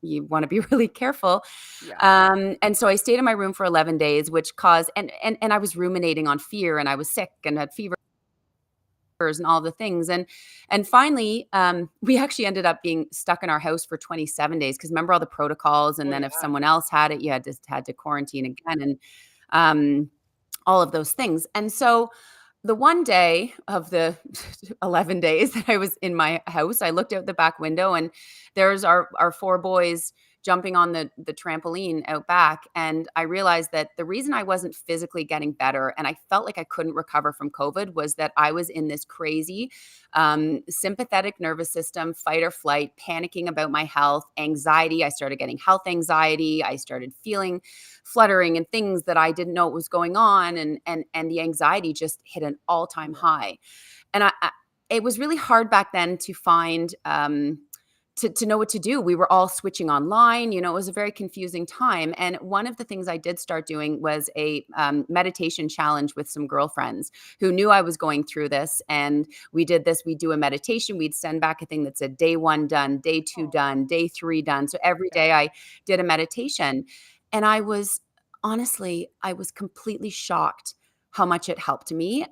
you want to be really careful. Yeah. And so I stayed in my room for 11 days, which caused, and I was ruminating on fear and I was sick and had fever and all the things. And finally, we actually ended up being stuck in our house for 27 days because remember all the protocols. And Oh then if yeah. someone else had it, you had to quarantine again and um, all of those things. And so the one day of the 11 days that I was in my house, I looked out the back window and there's our four boys jumping on the trampoline out back. And I realized that the reason I wasn't physically getting better and I felt like I couldn't recover from COVID was that I was in this crazy sympathetic nervous system, fight or flight, panicking about my health, anxiety. I started getting health anxiety. I started feeling fluttering and things that I didn't know what was going on. And the anxiety just hit an all-time Yeah. high. And it was really hard back then to find to know what to do. We were all switching online. It was a very confusing time. And one of the things I did start doing was a meditation challenge with some girlfriends who knew I was going through this. And we did this. We'd do a meditation. We'd send back a thing that said day 1 done, day 2 Oh, done, day 3 done. So every yeah. day I did a meditation. And I was completely shocked how much it helped me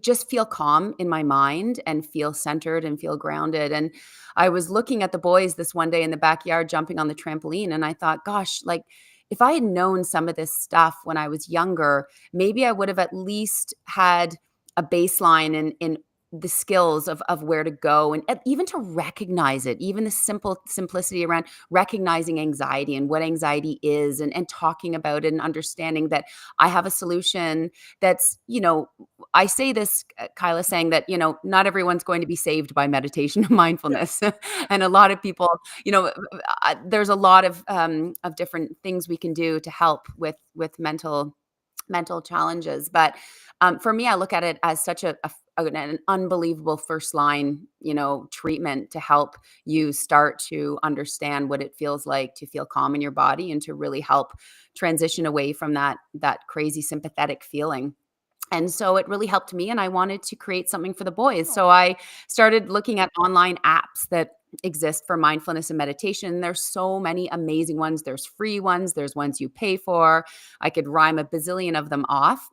just feel calm in my mind and feel centered and feel grounded. And I was looking at the boys this one day in the backyard jumping on the trampoline, and I thought, gosh, like if I had known some of this stuff when I was younger, maybe I would have at least had a baseline in the skills of where to go and even to recognize it, even the simplicity around recognizing anxiety and what anxiety is and talking about it and understanding that I have a solution that's, I say this, Kyla, saying that, not everyone's going to be saved by meditation and Yeah. mindfulness. And a lot of people, there's a lot of different things we can do to help with mental challenges. But for me, I look at it as such an unbelievable first line, treatment to help you start to understand what it feels like to feel calm in your body and to really help transition away from that crazy sympathetic feeling. And so it really helped me, and I wanted to create something for the boys. Oh, So I started looking at online apps that exist for mindfulness and meditation. There's so many amazing ones. There's free ones, there's ones you pay for. I could rhyme a bazillion of them off.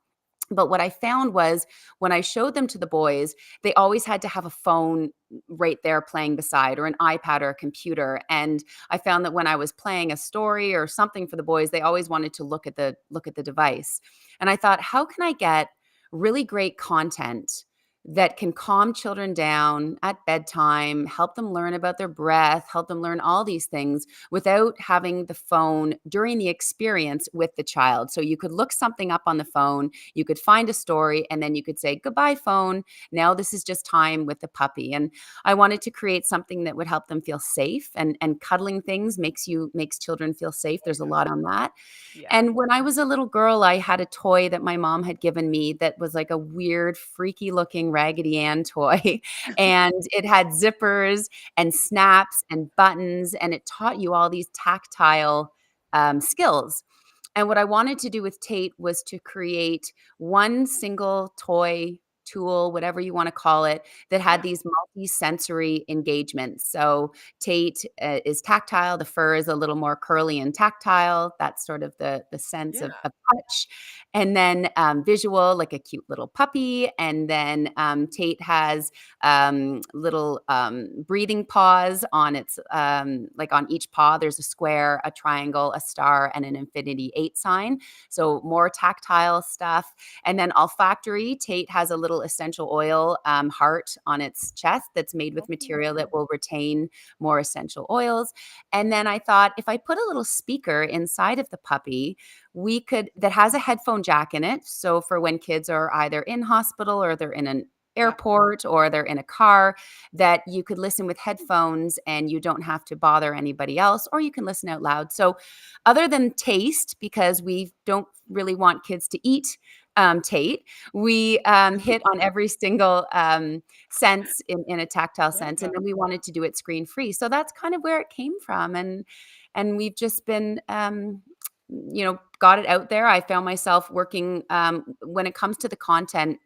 But what I found was when I showed them to the boys, they always had to have a phone right there playing beside or an iPad or a computer. And I found that when I was playing a story or something for the boys, they always wanted to look at the device. And I thought, how can I get really great content that can calm children down at bedtime, help them learn about their breath, help them learn all these things without having the phone during the experience with the child. So you could look something up on the phone, you could find a story, and then you could say, "Goodbye, phone. Now this is just time with the puppy." And I wanted to create something that would help them feel safe, and cuddling things makes children feel safe. There's a lot on that. Yeah. And when I was a little girl, I had a toy that my mom had given me that was like a weird, freaky looking Raggedy Ann toy. And it had zippers and snaps and buttons, and it taught you all these tactile skills. And what I wanted to do with Tate was to create one single toy, tool, whatever you want to call it, that had Yeah. these multi-sensory engagements. So Tate is tactile. The fur is a little more curly and tactile. That's sort of the sense Yeah. of touch. And then visual, like a cute little puppy. And then Tate has little breathing paws on its, like on each paw, there's a square, a triangle, a star, and an infinity 8 sign. So more tactile stuff. And then olfactory, Tate has a little essential oil heart on its chest that's made with material that Oh, will retain more essential oils. And then I thought if I put a little speaker inside of the puppy, we could that has a headphone jack in it. So for when kids are either in hospital or they're in an yeah. airport or they're in a car, that you could listen with headphones and you don't have to bother anybody else, or you can listen out loud. So other than taste, because we don't really want kids to eat Tate, we hit on every single sense in a tactile sense, and Yeah. then we wanted to do it screen free. So that's kind of where it came from, and we've just been got it out there. I found myself working when it comes to the content.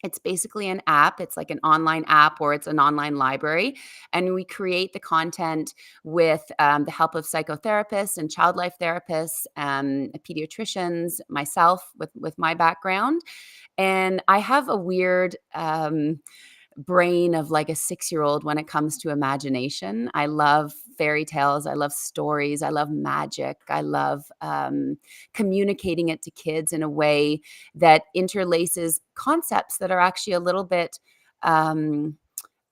It's basically an app. It's like an online app or it's an online library. And we create the content with the help of psychotherapists and child life therapists, pediatricians, myself with my background. And I have a weird brain of like a 6-year-old when it comes to imagination. I love fairy tales. I love stories. I love magic. I love communicating it to kids in a way that interlaces concepts that are actually a little bit um,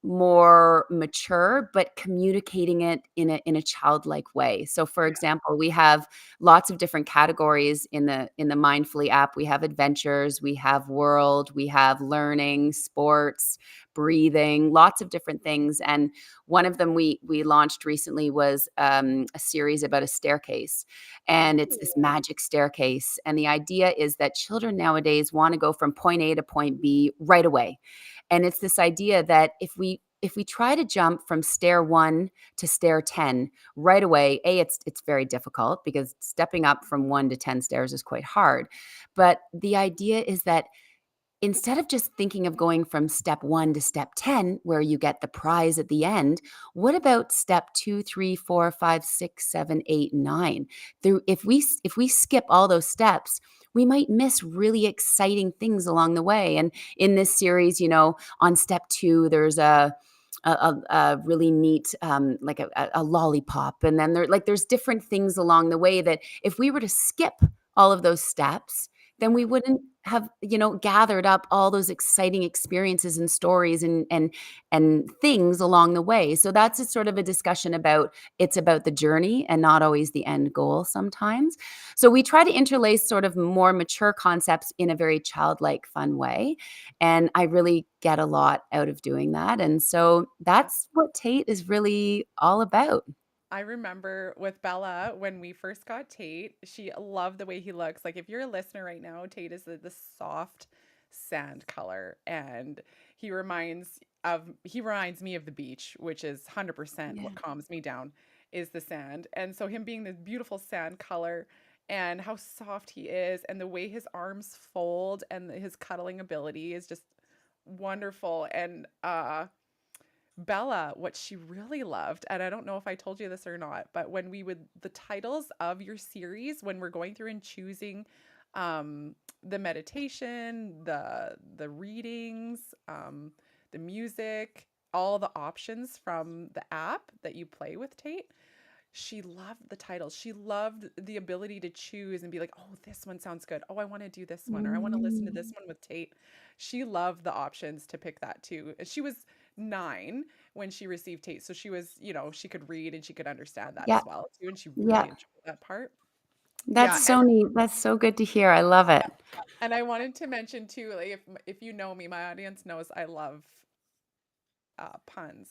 more mature, but communicating it in a childlike way. So for Yeah. example, we have lots of different categories in the Mindfully app. We have adventures, we have world, we have learning, sports, breathing, lots of different things. And one of them we launched recently was a series about a staircase. And it's this Ooh. magic staircase. And the idea is that children nowadays want to go from point A to point B right away. And it's this idea that if we try to jump from stair 1 to stair 10 right away, it's very difficult because stepping up from 1 to 10 stairs is quite hard. But the idea is that instead of just thinking of going from step 1 to step 10 where you get the prize at the end, what about step 2, 3, 4, 5, 6, 7, 8, 9? Through if we skip all those steps, we might miss really exciting things along the way. And in this series, on step 2 there's a really neat like a lollipop, and then there's different things along the way that if we were to skip all of those steps, then we wouldn't have gathered up all those exciting experiences and stories and things along the way. So that's a sort of a discussion about it's about the journey and not always the end goal sometimes. So we try to interlace sort of more mature concepts in a very childlike fun way, and I really get a lot out of doing that. And so Yeah. that's what Tate is really all about. I remember with Bella when we first got Tate, she loved the way he looks. Like if you're a listener right now, Tate is the soft sand color, and he reminds me of the beach, which is 100% Yeah. what calms me down is the sand. And so him being this beautiful sand color and how soft he is and the way his arms fold and his cuddling ability is just wonderful. And Bella, what she really loved, and I don't know if I told you this or not, but when the titles of your series, when we're going through and choosing the meditation, the readings, the music, all the options from the app that you play with Tate, she loved the titles. She loved the ability to choose and be like, oh, this one sounds good. Oh, I want to do this one, or I want to listen to this Mm. one with Tate. She loved the options to pick that too. She was 9 when she received Tate. So she was, she could read and she could understand that Yeah. as well too. And she Yeah. really enjoyed that part. That's Yeah. so neat. That's so good to hear. I love it. And I wanted to mention too, like if you know me, my audience knows I love puns.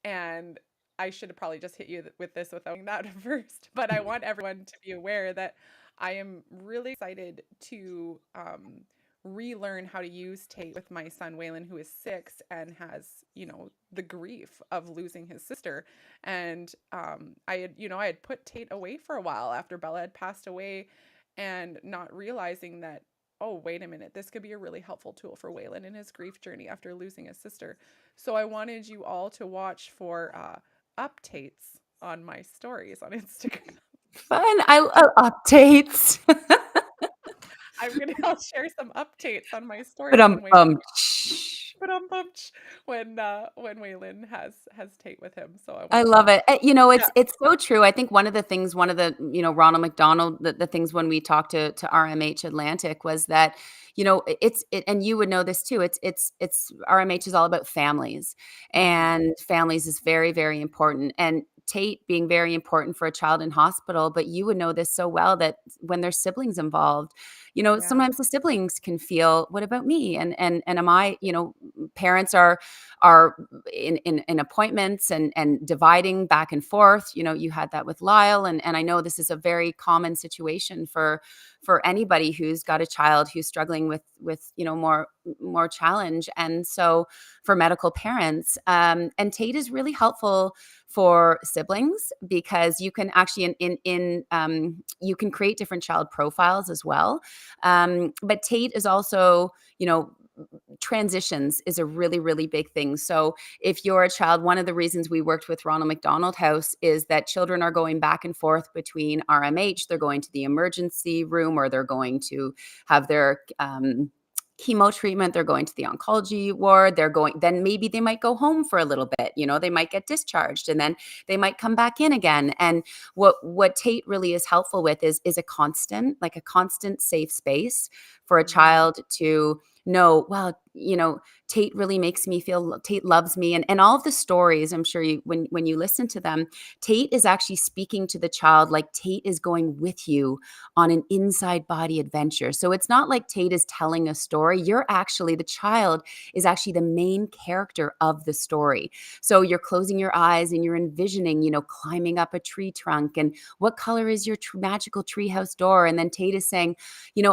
And I should have probably just hit you with this without that first, but I want everyone to be aware that I am really excited to relearn how to use Tate with my son Waylon, who is 6 and has, the grief of losing his sister. And I had put Tate away for a while after Bella had passed away, and not realizing that, oh, wait a minute, this could be a really helpful tool for Waylon in his grief journey after losing his sister. So I wanted you all to watch for updates on my stories on Instagram. Fun. I love updates. I'll share some updates on my But stories when Waylon has Tate with him. So I I wanted love to, it. yeah. It's so true. I think one of the things, Ronald McDonald, the things when we talked to RMH Atlantic was that, and you would know this too. It's RMH is all about families, Mm-hmm. and families is very, very important. And Tate being very important for a child in hospital, but you would know this so well that when there's siblings involved, Yeah. sometimes the siblings can feel, what about me? And am I, parents are in appointments and dividing back and forth. You had that with Lyle, and I know this is a very common situation for anybody who's got a child who's struggling with more challenge. And so for medical parents, and Tate is really helpful for siblings because you can actually you can create different child profiles as well. But Tate is also, transitions is a really, really big thing. So if you're a child, one of the reasons we worked with Ronald McDonald House is that children are going back and forth between RMH, they're going to the emergency room, or they're going to have their chemo treatment, they're going to the oncology ward, then maybe they might go home for a little bit, they might get discharged, and then they might come back in again. And what Tate really is helpful with is a constant safe space for a Mm-hmm. child to know, well, Tate really makes me feel, Tate loves me. And all of the stories, I'm sure when you listen to them, Tate is actually speaking to the child like Tate is going with you on an inside body adventure. So it's not like Tate is telling a story. The child is actually the main character of the story. So you're closing your eyes and you're envisioning, climbing up a tree trunk, and what color is your magical treehouse door? And then Tate is saying,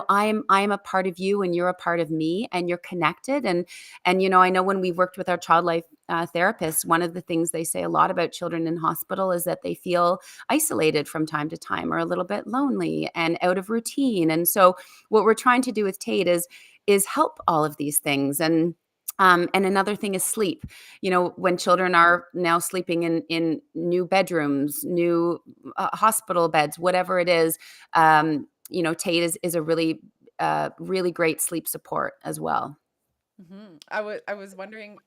I am a part of you and you're a part of me and you're connected. And I know when we've worked with our child life therapists, one of the things they say a lot about children in hospital is that they feel isolated from time to time, or a little bit lonely and out of routine. And so what we're trying to do with Tate is help all of these things. And another thing is sleep. When children are now sleeping in new bedrooms, new hospital beds, whatever it is, Tate is a really great sleep support as well. Mm-hmm. I was wondering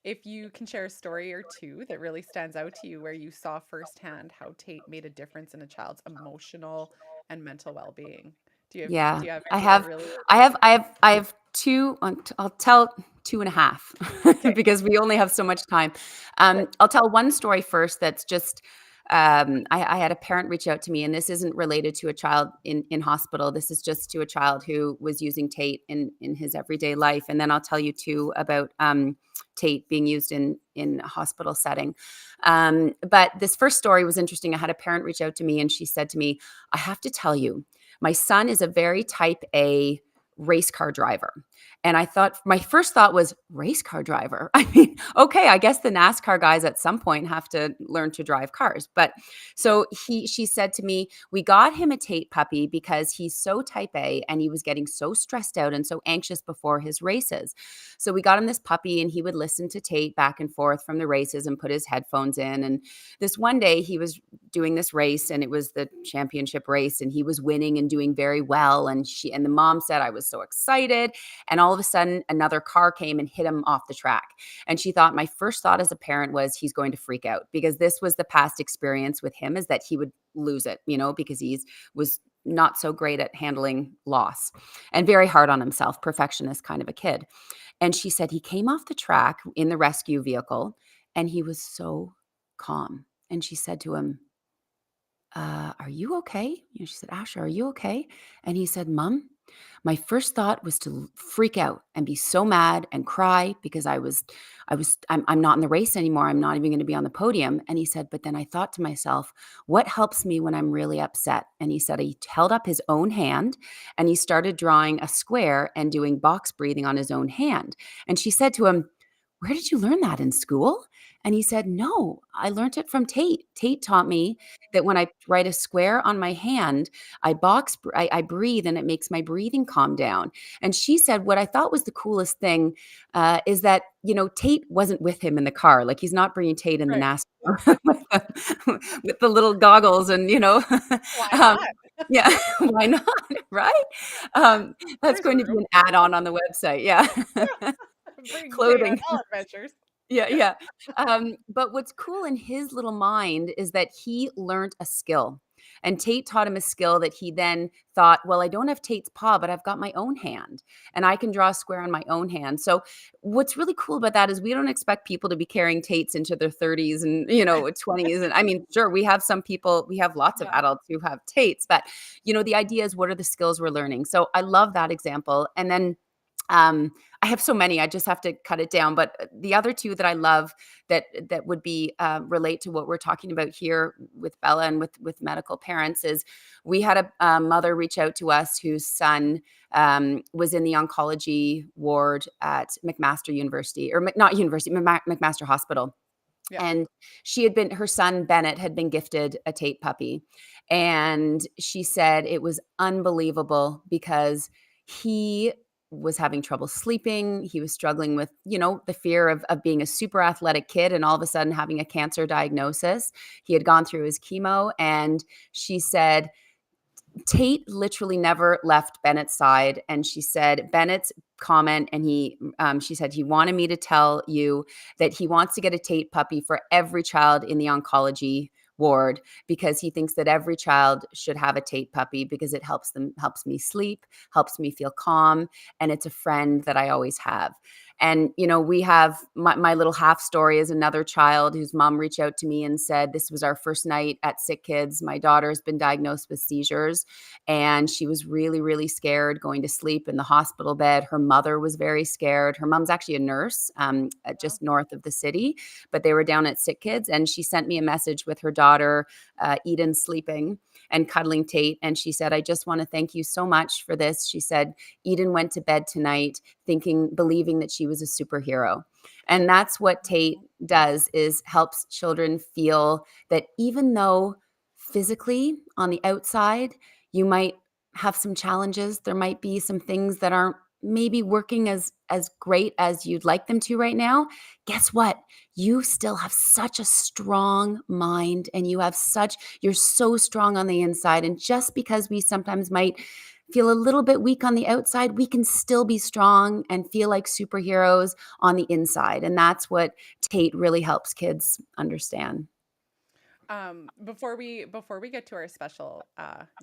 if you can share a story or two that really stands out to you where you saw firsthand how Tate made a difference in a child's emotional and mental well-being. Yeah, Do you have I any that have, really? I have two. I'll tell two and a half Okay, because we only have so much time. sure. I'll tell one story first. That's just, I had a parent reach out to me, and this isn't related to a child in hospital. This is just to a child who was using Tate in his everyday life. And then I'll tell you too about Tate being used in a hospital setting. But this first story was interesting. I had a parent reach out to me, and she said to me, "I have to tell you, my son is a very type A race car driver." And my first thought was, race car driver. I mean, okay, I guess the NASCAR guys at some point have to learn to drive cars. But Yeah. so she said to me, we got him a Tate puppy because he's so type A and he was getting so stressed out and so anxious before his races. So we got him this puppy, and he would listen to Tate back and forth from the races and put his headphones in. And this one day he was doing this race, and it was the championship race, and he was winning and doing very well. And the mom said, I was so excited. And all of a sudden, another car came and hit him off the track. And she thought, my first thought as a parent was he's going to freak out, because this was the past experience with him, is that he would lose it, because he's was not so great at handling loss and very hard on himself, perfectionist kind of a kid. And she said he came off the track in the rescue vehicle and he was so calm. And she said to him, are you okay? She said, Asher, are you okay? And he said, Mom, my first thought was to freak out and be so mad and cry because I'm not in the race anymore. I'm not even going to be on the podium. And he said, but then I thought to myself, what helps me when I'm really upset? And he said, he held up his own hand and he started drawing a square and doing box breathing on his own hand. And she said to him, where did you learn that, in school? And he said, no, I learned it from Tate. Tate taught me that when I write a square on my hand, I breathe and it makes my breathing calm down. And she said, what I thought was the coolest thing is that, Tate wasn't with him in the car. Like, he's not bringing Tate in the Right. NASCAR with the little goggles and, Why um, not? yeah, why not? Right? That's There's going to be room. an add-on on the website. Yeah. Bring Tate on Clothing. all adventures. Yeah, yeah. But what's cool in his little mind is that he learned a skill. And Tate taught him a skill that he then thought, well, I don't have Tate's paw, but I've got my own hand and I can draw a square on my own hand. So what's really cool about that is we don't expect people to be carrying Tates into their 30s and, 20s. And I mean, sure, we have lots of Yeah. adults who have Tates, but the idea is, what are the skills we're learning? So I love that example. And then I have so many, I just have to cut it down. But the other two that I love that would be relate to what we're talking about here with Bella and with medical parents is, we had a mother reach out to us whose son was in the oncology ward at McMaster University, or not University, McMaster Hospital. Yeah. And her son Bennett had been gifted a Tate puppy. And she said it was unbelievable because he was having trouble sleeping. He was struggling with, the fear of being a super athletic kid and all of a sudden having a cancer diagnosis. He had gone through his chemo. And she said, Tate literally never left Bennett's side. And she said, Bennett's comment, and she said, he wanted me to tell you that he wants to get a Tate puppy for every child in the oncology ward, because he thinks that every child should have a Tate puppy because it helps me sleep, helps me feel calm. And it's a friend that I always have. And, we have my little half story is another child whose mom reached out to me and said, this was our first night at Sick Kids. My daughter's been diagnosed with seizures and she was really, really scared going to sleep in the hospital bed. Her mother was very scared. Her mom's actually a nurse just north of the city, but they were down at Sick Kids. And she sent me a message with her daughter, Eden, sleeping and cuddling Tate. And she said, I just want to thank you so much for this. She said, Eden went to bed tonight believing that she was a superhero. And that's what Tate does, is helps children feel that even though physically on the outside, you might have some challenges, there might be some things that aren't maybe working as great as you'd like them to right now. Guess what? You still have such a strong mind and you're so strong on the inside. And just because we sometimes might feel a little bit weak on the outside, we can still be strong and feel like superheroes on the inside. And that's what Tate really helps kids understand. Before we get to our special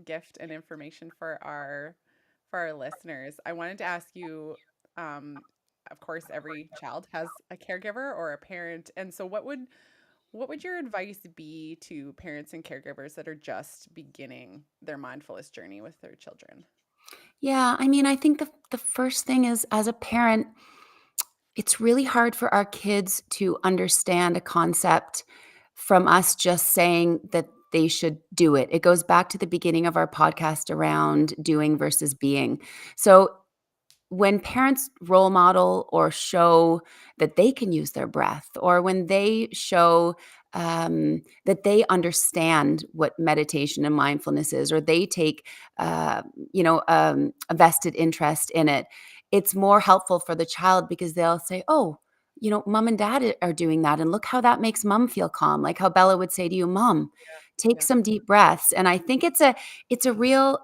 gift and information for our listeners, I wanted to ask you, of course, every child has a caregiver or a parent, and so what would your advice be to parents and caregivers that are just beginning their mindfulness journey with their children? Yeah, I mean, I think the first thing is, as a parent, it's really hard for our kids to understand a concept from us just saying that they should do it. It goes back to the beginning of our podcast around doing versus being. So when parents role model or show that they can use their breath, or when they show that they understand what meditation and mindfulness is, or they take, a vested interest in it, it's more helpful for the child because they'll say, oh, mom and dad are doing that. And look how that makes mom feel calm. Like how Bella would say to you, mom, take Yeah. some deep breaths. And I think it's a real,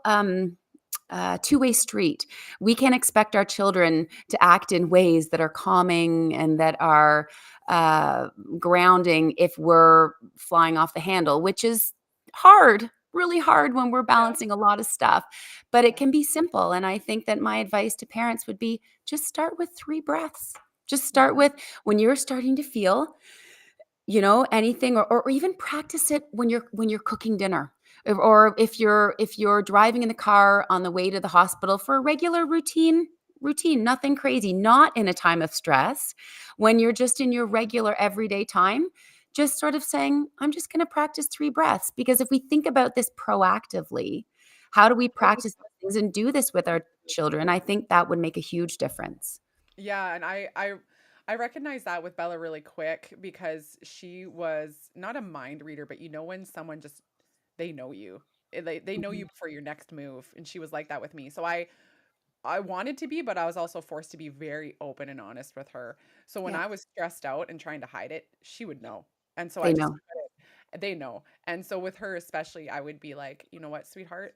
two-way street. We can't expect our children to act in ways that are calming and that are uh, grounding if we're flying off the handle, which is hard, really hard when we're Yeah. balancing a lot of stuff. But it Yeah. can be simple. And I think that my advice to parents would be just start with 3 breaths. Just start Mhm. with when you're starting to feel anything, or even practice it when you're cooking dinner, or if you're driving in the car on the way to the hospital for a regular routine, nothing crazy, not in a time of stress, when you're just in your regular everyday time, just sort of saying, I'm just going to practice 3 breaths. Because if we think about this proactively, how do we practice these things and do this with our children? I think that would make a huge difference. Yeah, and I recognize that with Bella really quick because she was not a mind reader, but you know when someone just they know you. They know you Mhm. before your next move, and she was like that with me. So I wanted to be, but I was also forced to be very open and honest with her. So when Yeah, I was stressed out and trying to hide it, she would know. And so I they just know. they know. And so with her especially, I would be like, "You know what, sweetheart?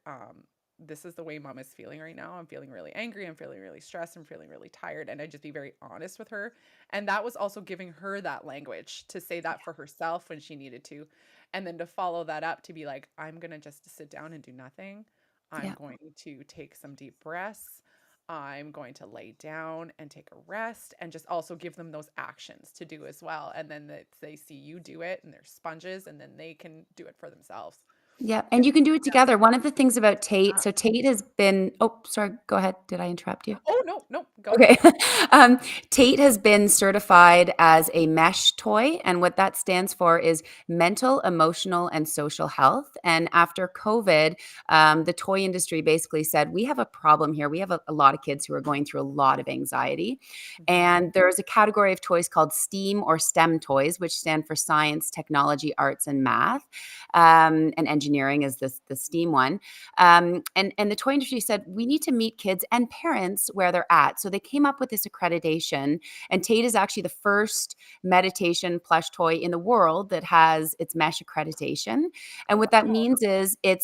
This is the way mom is feeling right now. I'm feeling really angry. I'm feeling really stressed. I'm feeling really tired." And I'd just be very honest with her. And that was also giving her that language to say that for herself when she needed to. And then to follow that up to be like, "I'm going to just sit down and do nothing. I'm Yeah. going to take some deep breaths. I'm going to lay down and take a rest," and just also give them those actions to do as well. And then that they see you do it and they're sponges and then they can do it for themselves. Yeah, Yeah. and you can do it together. One of the things about Tate, so Tate has been, oh, sorry, go ahead. Did I interrupt you? Oh, no, no, go ahead. Okay. Tate has been certified as a mesh toy, and what that stands for is mental, emotional, and social health. And after COVID, the toy industry basically said, we have a problem here. We have a lot of kids who are going through a lot of anxiety. Mhm. And there's a category of toys called STEAM or STEM toys, which stand for science, technology, arts, and math. And engineering is the STEAM one. And the toy industry said, we need to meet kids and parents where they're at. So they came up with this accreditation. And Tate is actually the first meditation plush toy in the world that has its mesh accreditation. And what that Oh, means is it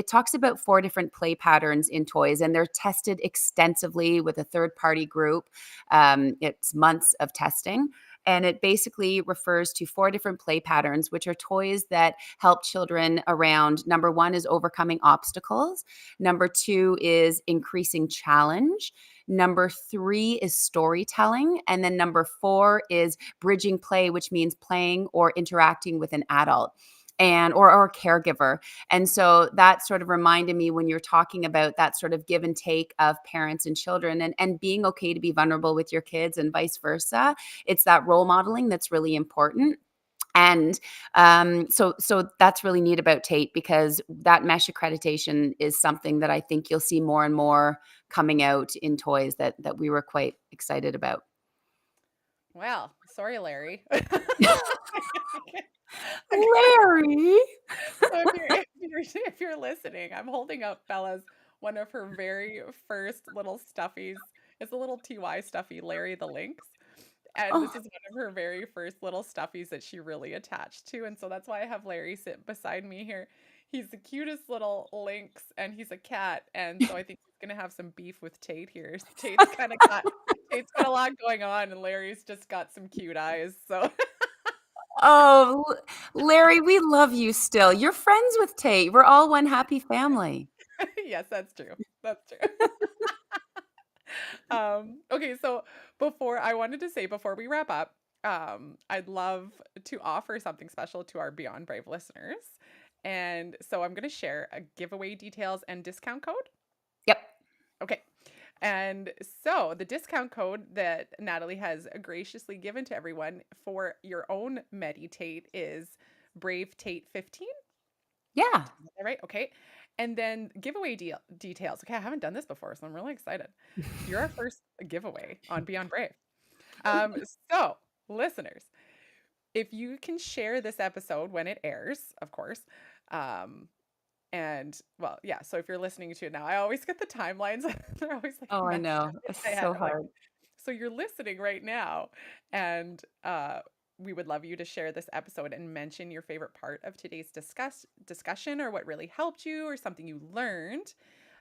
talks about 4 different play patterns in toys, and they're tested extensively with a third party group. It's months of testing. And it basically refers to 4 different play patterns, which are toys that help children around. Number one is overcoming obstacles. Number two is increasing challenge. Number three is storytelling. And then number four is bridging play, which means playing or interacting with an adult or a caregiver. And so that sort of reminded me when you're talking about that sort of give and take of parents and children, and being okay to be vulnerable with your kids and vice versa. It's that role modeling that's really important. And so that's really neat about Tate, because that mesh accreditation is something that I think you'll see more and more coming out in toys that we were quite excited about. well, sorry, Larry. Larry. So if you're listening, I'm holding up Bella's one of her very first little stuffies. It's a little TY stuffy, Larry the Lynx. And this Oh, is one of her very first little stuffies that she really attached to. And so that's why I have Larry sit beside me here. He's the cutest little lynx and he's a cat. And so I think he's gonna have some beef with Tate here. Tate's got a lot going on and Larry's just got some cute eyes. So oh, Larry, we love you still. You're friends with Tate. We're all one happy family. yes, that's true. That's true. Okay, so before we wrap up, I'd love to offer something special to our Beyond Brave listeners. And so I'm going to share a giveaway details and discount code. Yep. Okay. And so the discount code that Natalie has graciously given to everyone for your own meditate is Brave Tate 15. Yeah. Is that right? Okay. And then giveaway details. Okay, I haven't done this before, so I'm really excited. You're our first giveaway on Beyond Brave. Um, so, listeners, if you can share this episode when it airs, of course, um, and well, yeah. So if you're listening to it now, I always get the timelines. They're always like Oh, I messed know. up in It's my head. so I'm like, hard. so you're listening right now, and we would love you to share this episode and mention your favorite part of today's discussion or what really helped you or something you learned.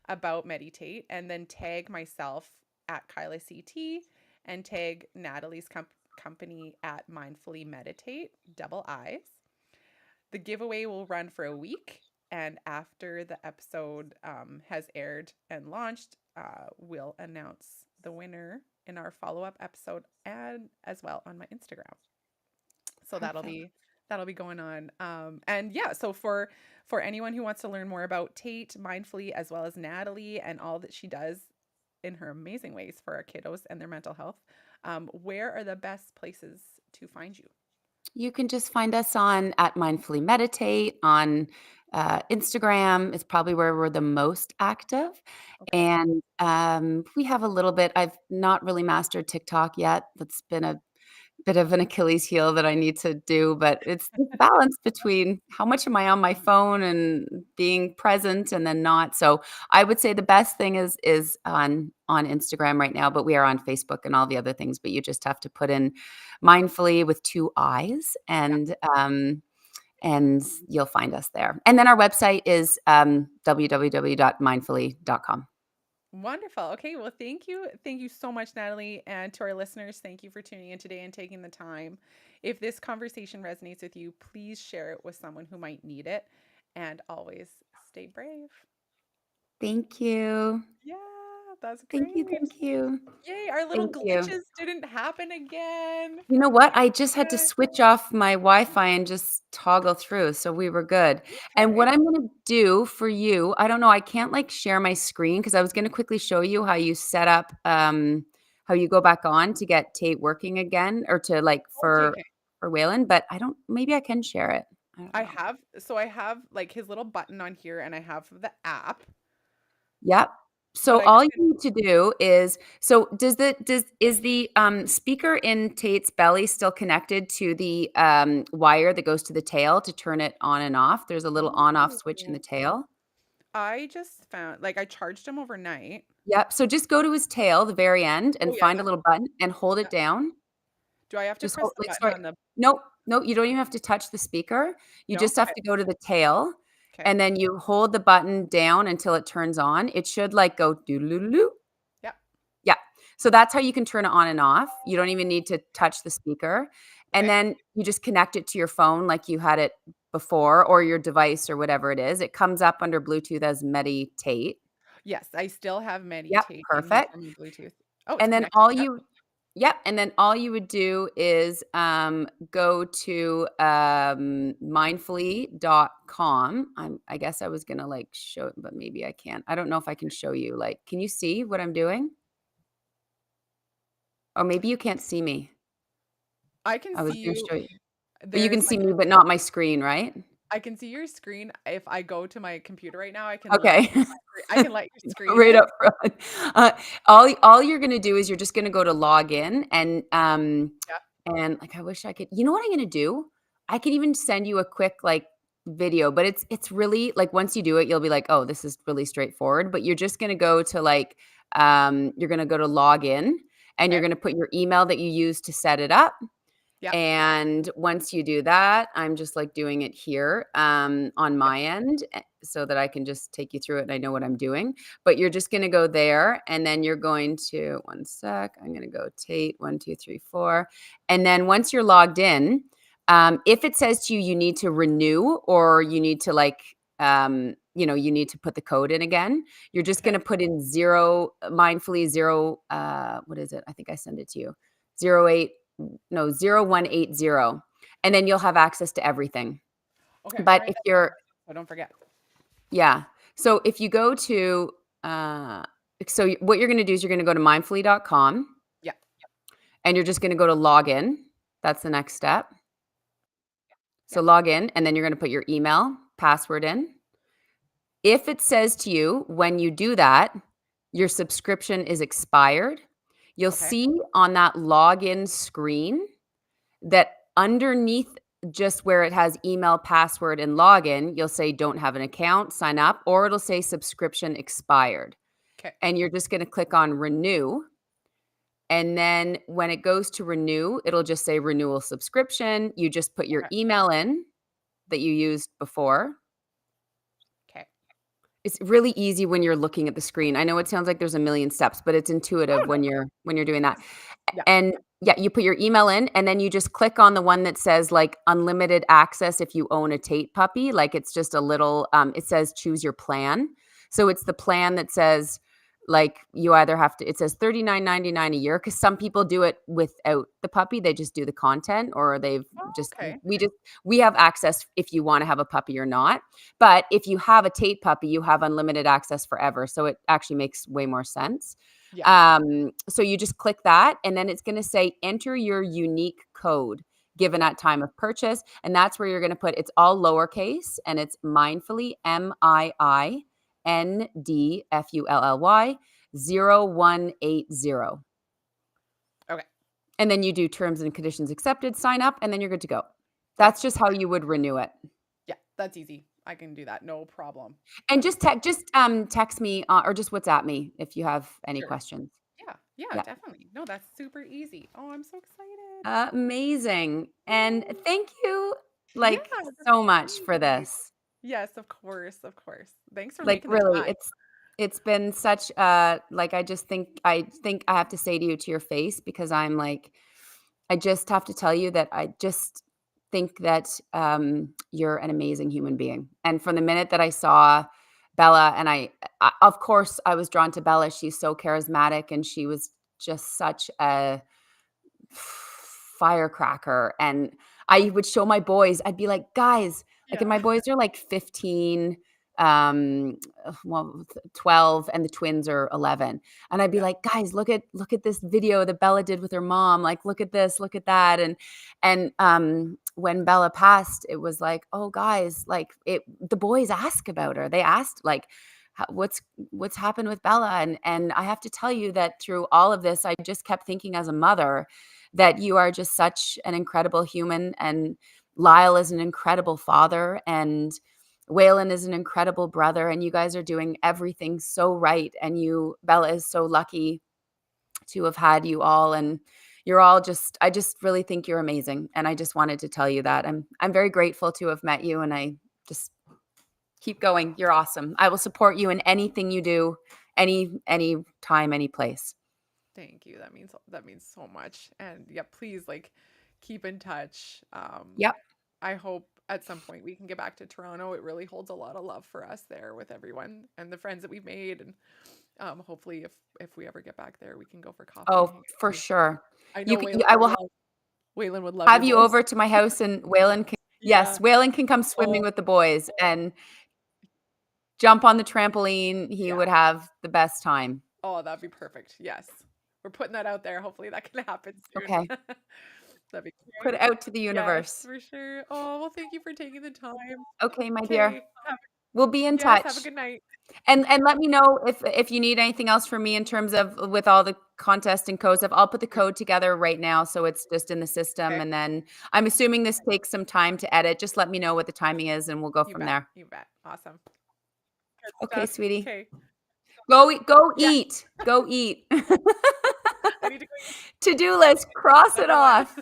about meditate, and then tag myself at Kyla CT and tag Natalie's company at Mindfully Meditate, double I's. The giveaway will run for a week, and after the episode has aired and launched, we'll announce the winner in our follow-up episode and as well on my Instagram. So Perfect. that'll be going on. And yeah, so for anyone who wants to learn more about Tate, Mindfully, as well as Natalie and all that she does in her amazing ways for our kiddos and their mental health, where are the best places to find you? You can just find us on at Mindfully Meditate on Instagram is probably where we're the most active. Okay. And we have a little bit, I've not really mastered TikTok yet. That's been a bit of an Achilles heel that I need to do, but it's this balance between how much am I on my phone and being present and then not. So I would say the best thing is on Instagram right now, but we are on Facebook and all the other things. But you just have to put in mindfully with 2 I's Yeah. and you'll find us there. And then our website is www.mindfully.com. Wonderful. Okay. Well, thank you. Thank you so much, Natalie. And to our listeners, thank you for tuning in today and taking the time. If this conversation resonates with you, please share it with someone who might need it. And always stay brave. Thank you. Yeah, that's Thank you. great. Thank you. Yay, our little Thank you. glitches didn't happen again. You know what? I just had to Good. switch off my Wi-Fi and just toggle through, so we were good. And what Okay. I'm gonna do for you, I don't know, I can't, like, share my screen because I was gonna quickly show you how you set up, how you go back on to get Tate working again or to, like, Okay, okay. for Waylon, but I don't maybe I can share it. I don't know. I have like his little button on here and I have the app, Yep. but So I all you couldn't. need to do is so does is the, speaker in Tate's belly still connected to the, wire that goes to the tail to turn it on and off? There's a little on-off switch in the Oh. tail. I just found like I charged him overnight. Yep, so just go to his tail, the very end, Oh and yeah, find a yeah, little button and hold yeah. it down. Do I have to Just press hold the like, button sorry. on the Nope, nope, you don't even have to touch the speaker. You no? just have Okay. to go to the tail, Okay. and then you hold the button down until it turns on. It should, like, go doo-doo-doo-doo. Yeah. Yeah. So that's how you can turn it on and off. You don't even need to touch the speaker. And Okay. then you just connect it to your phone like you had it before or your device or whatever it is. It comes up under Bluetooth as Meditate. Yes, I still have Yep, meditate in here perfect. on my Bluetooth. Oh, it's And then connected. Yep. and then all you would do is go to mindfully.com. I guess I was gonna like show it, but maybe I can't. I don't know if I can show you. Like, can you see what I'm doing? Or maybe you can't see me. I can I was see gonna you. show you. But you can There's see like me, but not my screen, right? I can see your screen. If I go to my computer right now, I can let Okay. I can let your screen Right in. up front. Uh, all you're gonna do is you're just gonna go to log in Yeah. and, like, I wish I could you know what I'm gonna do? I could even send you a quick, like, video, but it's really like, once you do it, you'll be like, "Oh, this is really straightforward," but you're just gonna go to, like, you're gonna go to log in, and you're Okay. gonna put your email that you use to set it up. Yeah. And once you do that, I'm just like doing it here on Yeah. my end so that I can just take you through it and I know what I'm doing. But you're just going to go there and then you're going to, one sec, I'm going to go Tate 1, 2, 3, 4. And then once you're logged in, if it says to you, you need to renew or you need to like, you need to put the code in again. You're just Okay. going to put in zero, mindfully zero, what is it? I think I sent it to you. 08 no 0180 and then you'll have access to everything. Okay. I'm But writing if that down you're so I don't forget. yeah, so if you go to what you're going to do is you're going to go to mindfully.com Yeah. and you're just going to go to login. That's the next step. Yeah. So log in and then you're going to put your email password in. If it says to you when you do that your subscription is expired, you'll Okay. see on that login screen that underneath just where it has email, password, and login, you'll say don't have an account, sign up, or it'll say subscription expired. Okay. And you're just going to click on renew. And then when it goes to renew, it'll just say renewal subscription. You just put your Okay. email in that you used before. Okay. It's really easy when you're looking at the screen. I know it sounds like there's a million steps, but it's intuitive Oh, no. when you're doing that. Yeah. And yeah, you put your email in and then you just click on the one that says like unlimited access if you own a Tate puppy. Like it's just a little it says choose your plan. So it's the plan that says like you either have to it says $39.99 a year because some people do it without the puppy. They just do the content or they've Oh, just okay. we have access if you want to have a puppy or not. But if you have a Tate puppy, you have unlimited access forever. So it actually makes way more sense. Yeah. So you just click that and then it's going to say enter your unique code given at time of purchase. And that's where you're going to put it's all lowercase and it's mindfully MIINDFULLY 0180. Okay. And then you do terms and conditions accepted, sign up, and then you're good to go. Okay. That's just how you would renew it. Yeah, that's easy. I can do that. No problem. And just text me or just WhatsApp me if you have any Sure. questions. Yeah. Yeah, Yeah. definitely. No, that's super easy. Oh, I'm so excited. Amazing. And thank you like Yeah, that's so much for sweet. this. Yes, of course, of course. Thanks for Like making the really, time. it's been such like I think I have to say to you to your face because I'm like I just have to tell you that I just think that you're an amazing human being. And from the minute that I saw Bella, and of course, I was drawn to Bella. She's so charismatic, and she was just such a firecracker. And I would show my boys. I'd be like, guys, like, and my Yeah. boys are like 15, well, 12, and the twins are 11. And I'd be Yeah. like, guys, look at this video that Bella did with her mom. Like, look at this, look at that. And when Bella passed, it was like, oh, guys, like the boys ask about her. They asked like, what's happened with Bella? And I have to tell you that through all of this, I just kept thinking as a mother that you are just such an incredible human, and Lyle is an incredible father, and Waylon is an incredible brother, and you guys are doing everything so right. And Bella is so lucky to have had you all, and you're all I just really think you're amazing. And I just wanted to tell you that. I'm very grateful to have met you, and I just keep going. You're awesome. I will support you in anything you do, any time, any place. Thank you. That means so much. And yeah, please like keep in touch. Yep. I hope at some point we can get back to Toronto. It really holds a lot of love for us there with everyone and the friends that we've made. And hopefully if we ever get back there, we can go for coffee and Oh, hang out for too. sure. I You know can, I will Waylon would love have your you voice. over to my house, and Waylon can, Yeah. yes, Waylon can come swimming Oh, with the boys and jump on the trampoline. He yeah. would have the best time. Oh, that'd be perfect. Yes. We're putting that out there. Hopefully that can happen soon. Okay. That'd be Put great. it out to the Yes, universe. for sure. Oh, well, thank you for taking the time. Okay, my dear. Okay. We'll be in Yes, have a touch. good night. And let me know if you need anything else from me in terms of with all the contest and code stuff. I'll put the code together right now so it's just in the system. Okay. And then I'm assuming this takes some time to edit. Just let me know what the timing is and we'll go You from bet. there. You bet. Awesome. Good Okay, stuff. sweetie. Okay. Go Yeah, eat. Go eat. I need to go eat. To-do list, cross it That's a lot. off.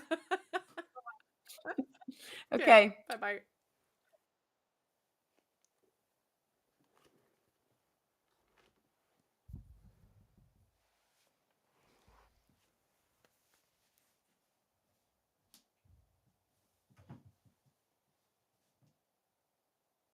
Okay. Bye-bye.